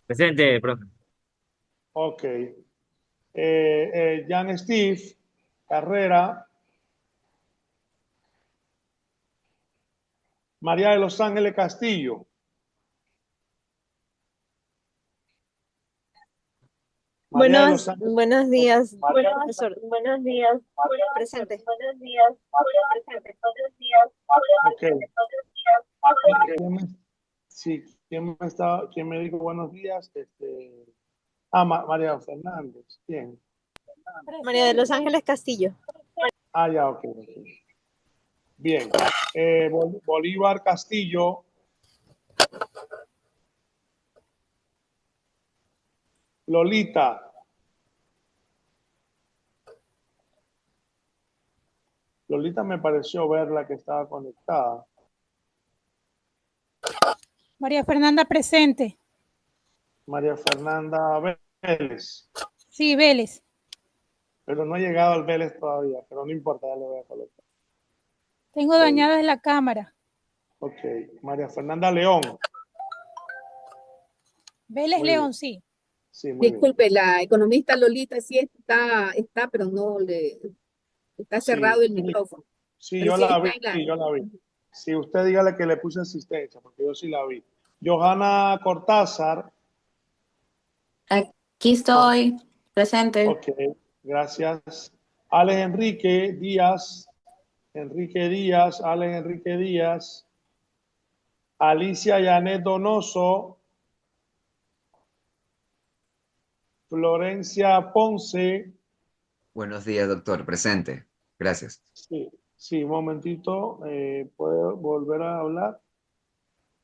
Presente, profe.
Ok. Jan Steve Carrera. María de Los Ángeles Castillo. María de Los Ángeles.
Buenos días,
María,
profesor.
Buenos días.
Presente.
Buenos días. Presente. Buenos días.
ok. ¿Quién me, sí, quién me dijo buenos días? María Fernández. ¿Quién?
María de Los Ángeles Castillo.
Ah, ya, ok. Bien. Bolívar Castillo. Lolita. Lolita me pareció verla que estaba conectada.
María Fernanda presente.
María Fernanda Vélez.
Sí, Vélez.
Pero no ha llegado al Vélez todavía, pero no importa, ya le voy a colocar.
Tengo dañada la cámara.
Ok. María Fernanda León.
Vélez
Muy
León,
bien.
sí.
Sí, muy
Disculpe, la economista Lolita sí está, pero no está
bien.
cerrado
Sí,
el micrófono.
sí,
Pero
yo
sí
la
está
vi,
en la.
sí, yo la vi. Sí, usted dígale que le puse asistencia, porque yo sí la vi. Johanna Cortázar.
Aquí estoy, presente.
Ok, gracias. Alex Enrique Díaz. Alex Enrique Díaz. Alicia Yanet Donoso. Florencia Ponce.
Buenos días, doctor. Presente. Gracias.
Sí, un momentito. ¿Puede volver a hablar?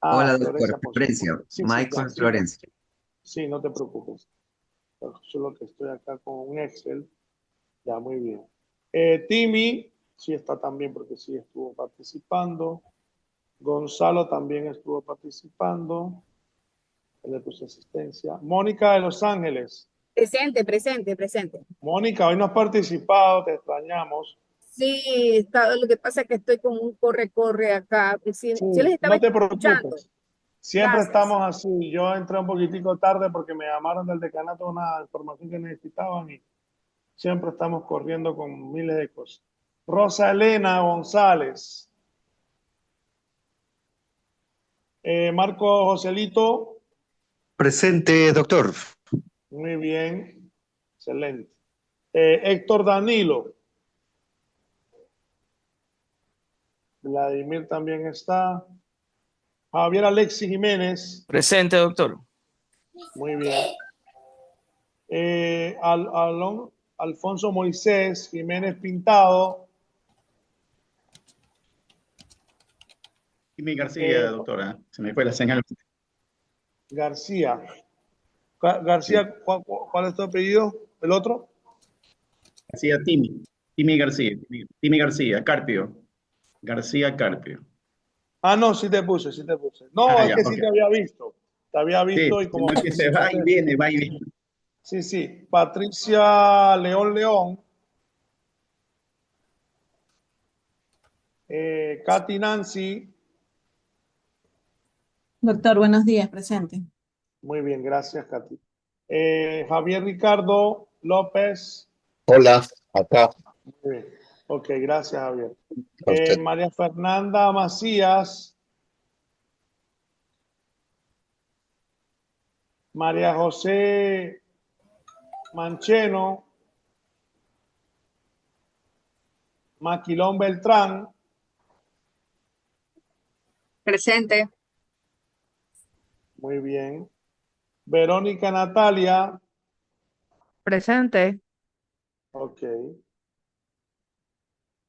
Hola,
Florencia
doctor.
Ponce.
Florencia.
Sí, ya,
Michael
sí.
Florencia.
Sí, no te preocupes. Solo que estoy acá con un Excel. Ya, muy bien. Timmy, sí está también porque sí estuvo participando. Gonzalo también estuvo participando. Le puse asistencia. Mónica de Los Ángeles.
Presente, presente, presente.
Mónica, hoy no has participado, te extrañamos.
Sí, lo que pasa es que estoy con un corre-corre acá. Sí,
Sí,
yo les estaba
no te
escuchando.
preocupes. Siempre
Gracias.
estamos así. Yo entré un poquitico tarde porque me llamaron del decanato una información que necesitaban y siempre estamos corriendo con miles de cosas. Rosa Elena González. Marco Joselito.
Presente, doctor.
Muy bien. Excelente. Héctor Danilo. Vladimir también está. Javier Alexis Jiménez.
Presente, doctor.
Muy bien. Alfonso Moisés Jiménez Pintado.
Jimmy García, doctora. Se me fue la señal.
García. García, ¿cuál es tu apellido? ¿El otro?
García Timmy. Timmy García. Timmy García, Carpio. García Carpio.
Ah, no, sí te puse, sí te puse. No,
Ah,
es
ya,
que
ok.
sí te había visto. Te había visto
Sí,
y como...
sino que se va y viene, va y viene.
Sí, sí. Patricia León. Katy Nancy.
Doctor, buenos días, presente.
Muy bien, gracias, Katy. Javier Ricardo López.
Hola, acá.
Muy bien. Ok, gracias, Javier.
A usted.
María Fernanda Macías. María José Mancheno. Maquilón Beltrán.
Presente.
Muy bien. Verónica Natalia.
Presente.
Ok.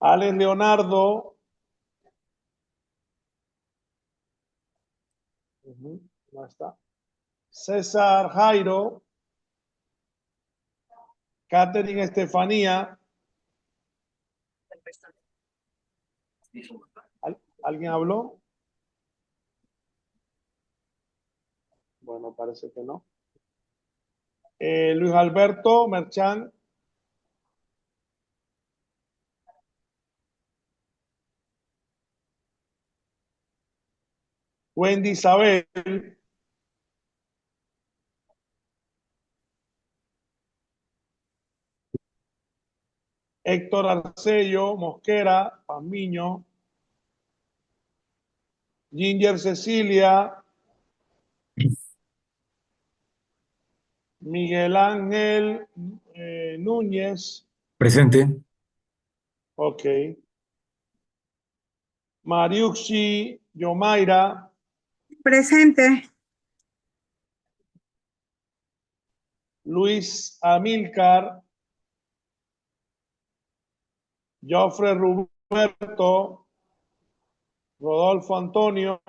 Alex Leonardo. No está. César Jairo. Catherine Estefanía. ¿Alguien habló? Bueno, parece que no. Luis Alberto Merchán. Wendy Isabel. Héctor Arcello Mosquera, Pamiño. Ginger Cecilia. Miguel Ángel Núñez.
Presente.
Ok. Mariuxi Yomaira.
Presente.
Luis Amílcar. Jofre Roberto. Rodolfo Antonio.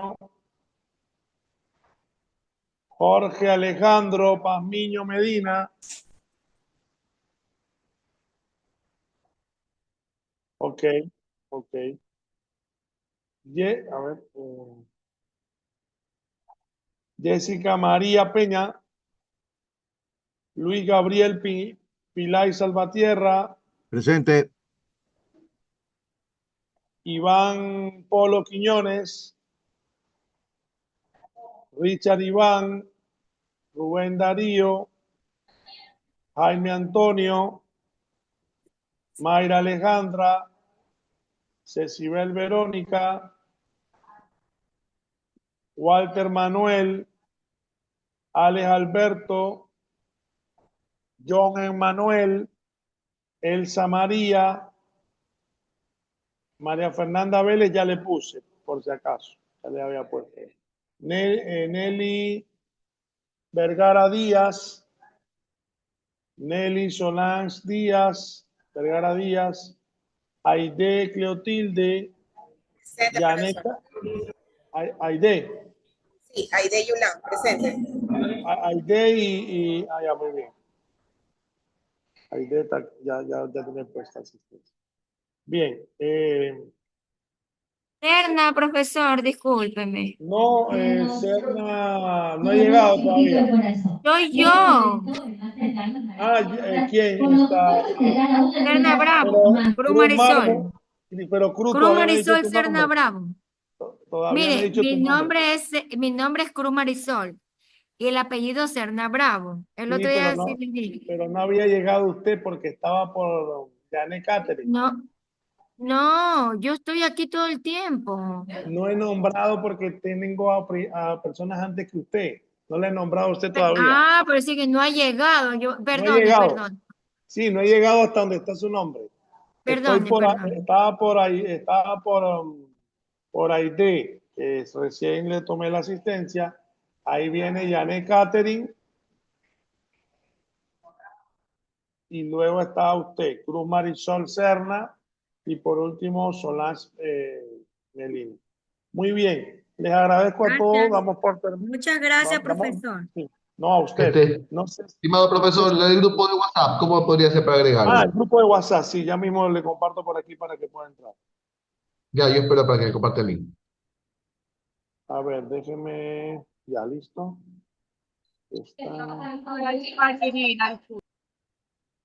Jorge Alejandro Pazmiño Medina. Ok, ok. A ver. Jessica María Peña. Luis Gabriel Pilay Salvatierra.
Presente.
Iván Polo Quiñones. Richard Iván. Rubén Darío. Jaime Antonio. Mayra Alejandra. Cecibel Verónica. Walter Manuel. Alex Alberto. John Emmanuel. Elsa María. María Fernanda Vélez ya le puse, por si acaso. Ya le había puesto. Nelly Vergara Díaz. Nelly Solange Díaz. Vergara Díaz. Aide Cleotilde. Yaneta. Aide.
Sí, Aide Yulán, presente.
Aide ya, muy bien. Aide ya tiene puesta asistencia. Bien.
Serna, profesor, discúlpeme.
No, Serna no ha llegado todavía.
Soy yo.
¿Quién está?
Serna Bravo,
Pero
Cruz
Cruz
Marisol.
Mármol, pero Cruz
Cruz
todavía no ha dicho
Marisol
tu
Serna
nombre.
Bravo.
Todavía no ha
Mire,
dicho tu nombre.
mi nombre es Cruz Marisol y el apellido Serna Bravo. El
Sí,
otro día sí le dije.
pero no había llegado usted porque estaba por Janet Catherine.
No, yo estoy aquí todo el tiempo.
No he nombrado porque tengo a personas antes que usted. No le he nombrado a usted todavía.
Ah, pero sí que no ha llegado.
No he
Perdone,
llegado.
perdone.
Sí, no he llegado hasta donde está su nombre.
Perdone.
Estaba por ahí, por Aide, que recién le tomé la asistencia. Ahí viene Janet Catherine. Y luego está usted, Cruz Marisol Serna. Y por último, Solange Melina. Muy bien. Les agradezco a todos. Damos por terminado.
Muchas gracias, profesor.
No, a usted. No sé.
Estimado profesor, el grupo de WhatsApp, ¿cómo podría ser para agregarlo?
El grupo de WhatsApp, sí, ya mismo le comparto por aquí para que pueda entrar.
Ya, yo espero para que me comparte el link.
A ver, déjeme. Ya, listo.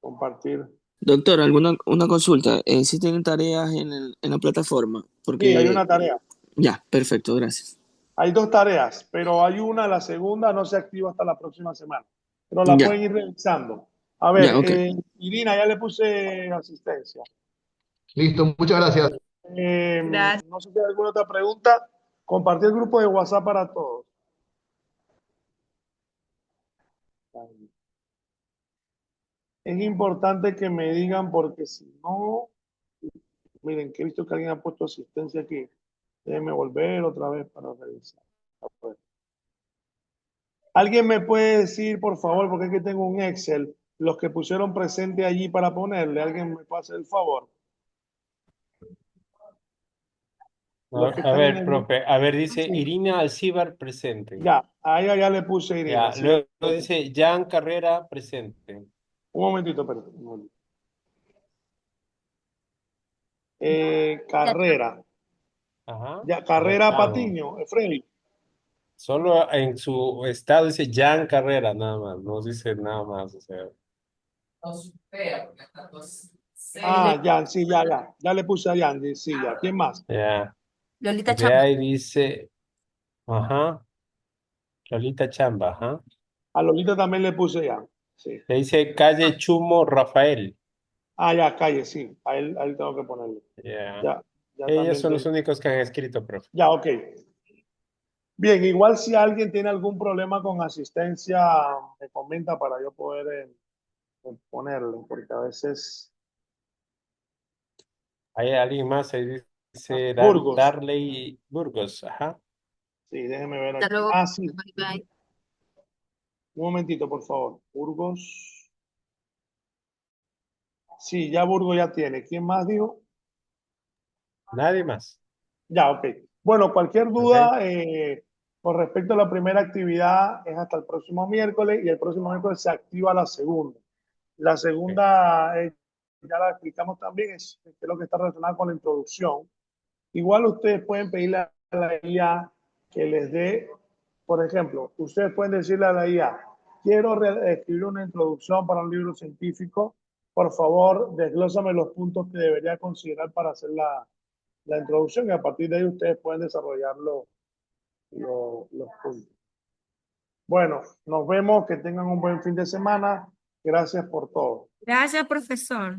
Compartir.
Doctor, una consulta. ¿Sí tienen tareas en la plataforma? Porque...
Sí, hay una tarea.
Ya, perfecto, gracias.
Hay 2 tareas, pero hay la segunda no se activa hasta la próxima semana. Pero la pueden ir revisando. A ver,
Ya, okay.
Irina, ya le puse asistencia.
Listo, muchas gracias.
No sé si hay alguna otra pregunta. Compartir el grupo de WhatsApp para todos. Es importante que me digan porque si no, miren que he visto que alguien ha puesto asistencia aquí. Déjenme volver otra vez para revisar. ¿Alguien me puede decir, por favor, porque es que tengo un Excel, los que pusieron presente allí para ponerle? ¿Alguien me puede hacer el favor?
A ver, profe, dice Irina Alcibar presente.
Ya, ahí ya le puse Irina.
Ya, luego dice Jan Carrera presente.
Un momentito, perdón. Carrera.
Ajá.
Ya, Carrera
Estado.
Patiño, Freddy.
Solo en su estado dice Jan Carrera, nada más, no dice nada más, o sea.
Jan, sí, ya le puse a Jan, sí, ya. ¿Quién más?
Ya.
Lolita
De
Chamba.
ahí dice, Lolita Chamba, ajá.
A Lolita también le puse ya. Sí.
Le dice calle Chumo Rafael.
Ya, calle, sí. A él tengo que ponerle.
Ya.
Ya
Ellos son los únicos que han escrito, profe.
Ya, ok. Bien, igual si alguien tiene algún problema con asistencia, me comenta para yo poder ponerle, porque a veces...
Hay alguien más, ahí dice
Burgos.
Darley Burgos, ajá.
Sí, déjeme ver aquí.
Hasta luego.
Sí.
Bye.
Un momentito, por favor. Burgos. Sí, ya Burgos ya tiene. ¿Quién más dijo?
Nadie más.
Ya, ok. Bueno, cualquier duda con respecto a la primera actividad es hasta el próximo miércoles y el próximo miércoles se activa la segunda. La segunda, ya la explicamos también, es lo que está relacionado con la introducción. Igual ustedes pueden pedirle a la IA que les dé, por ejemplo, ustedes pueden decirle a la IA, quiero escribir una introducción para un libro científico, por favor, desglósame los puntos que debería considerar para hacer la introducción y a partir de ahí ustedes pueden desarrollar los puntos. Bueno, nos vemos, que tengan un buen fin de semana. Gracias por todo.
Gracias, profesor.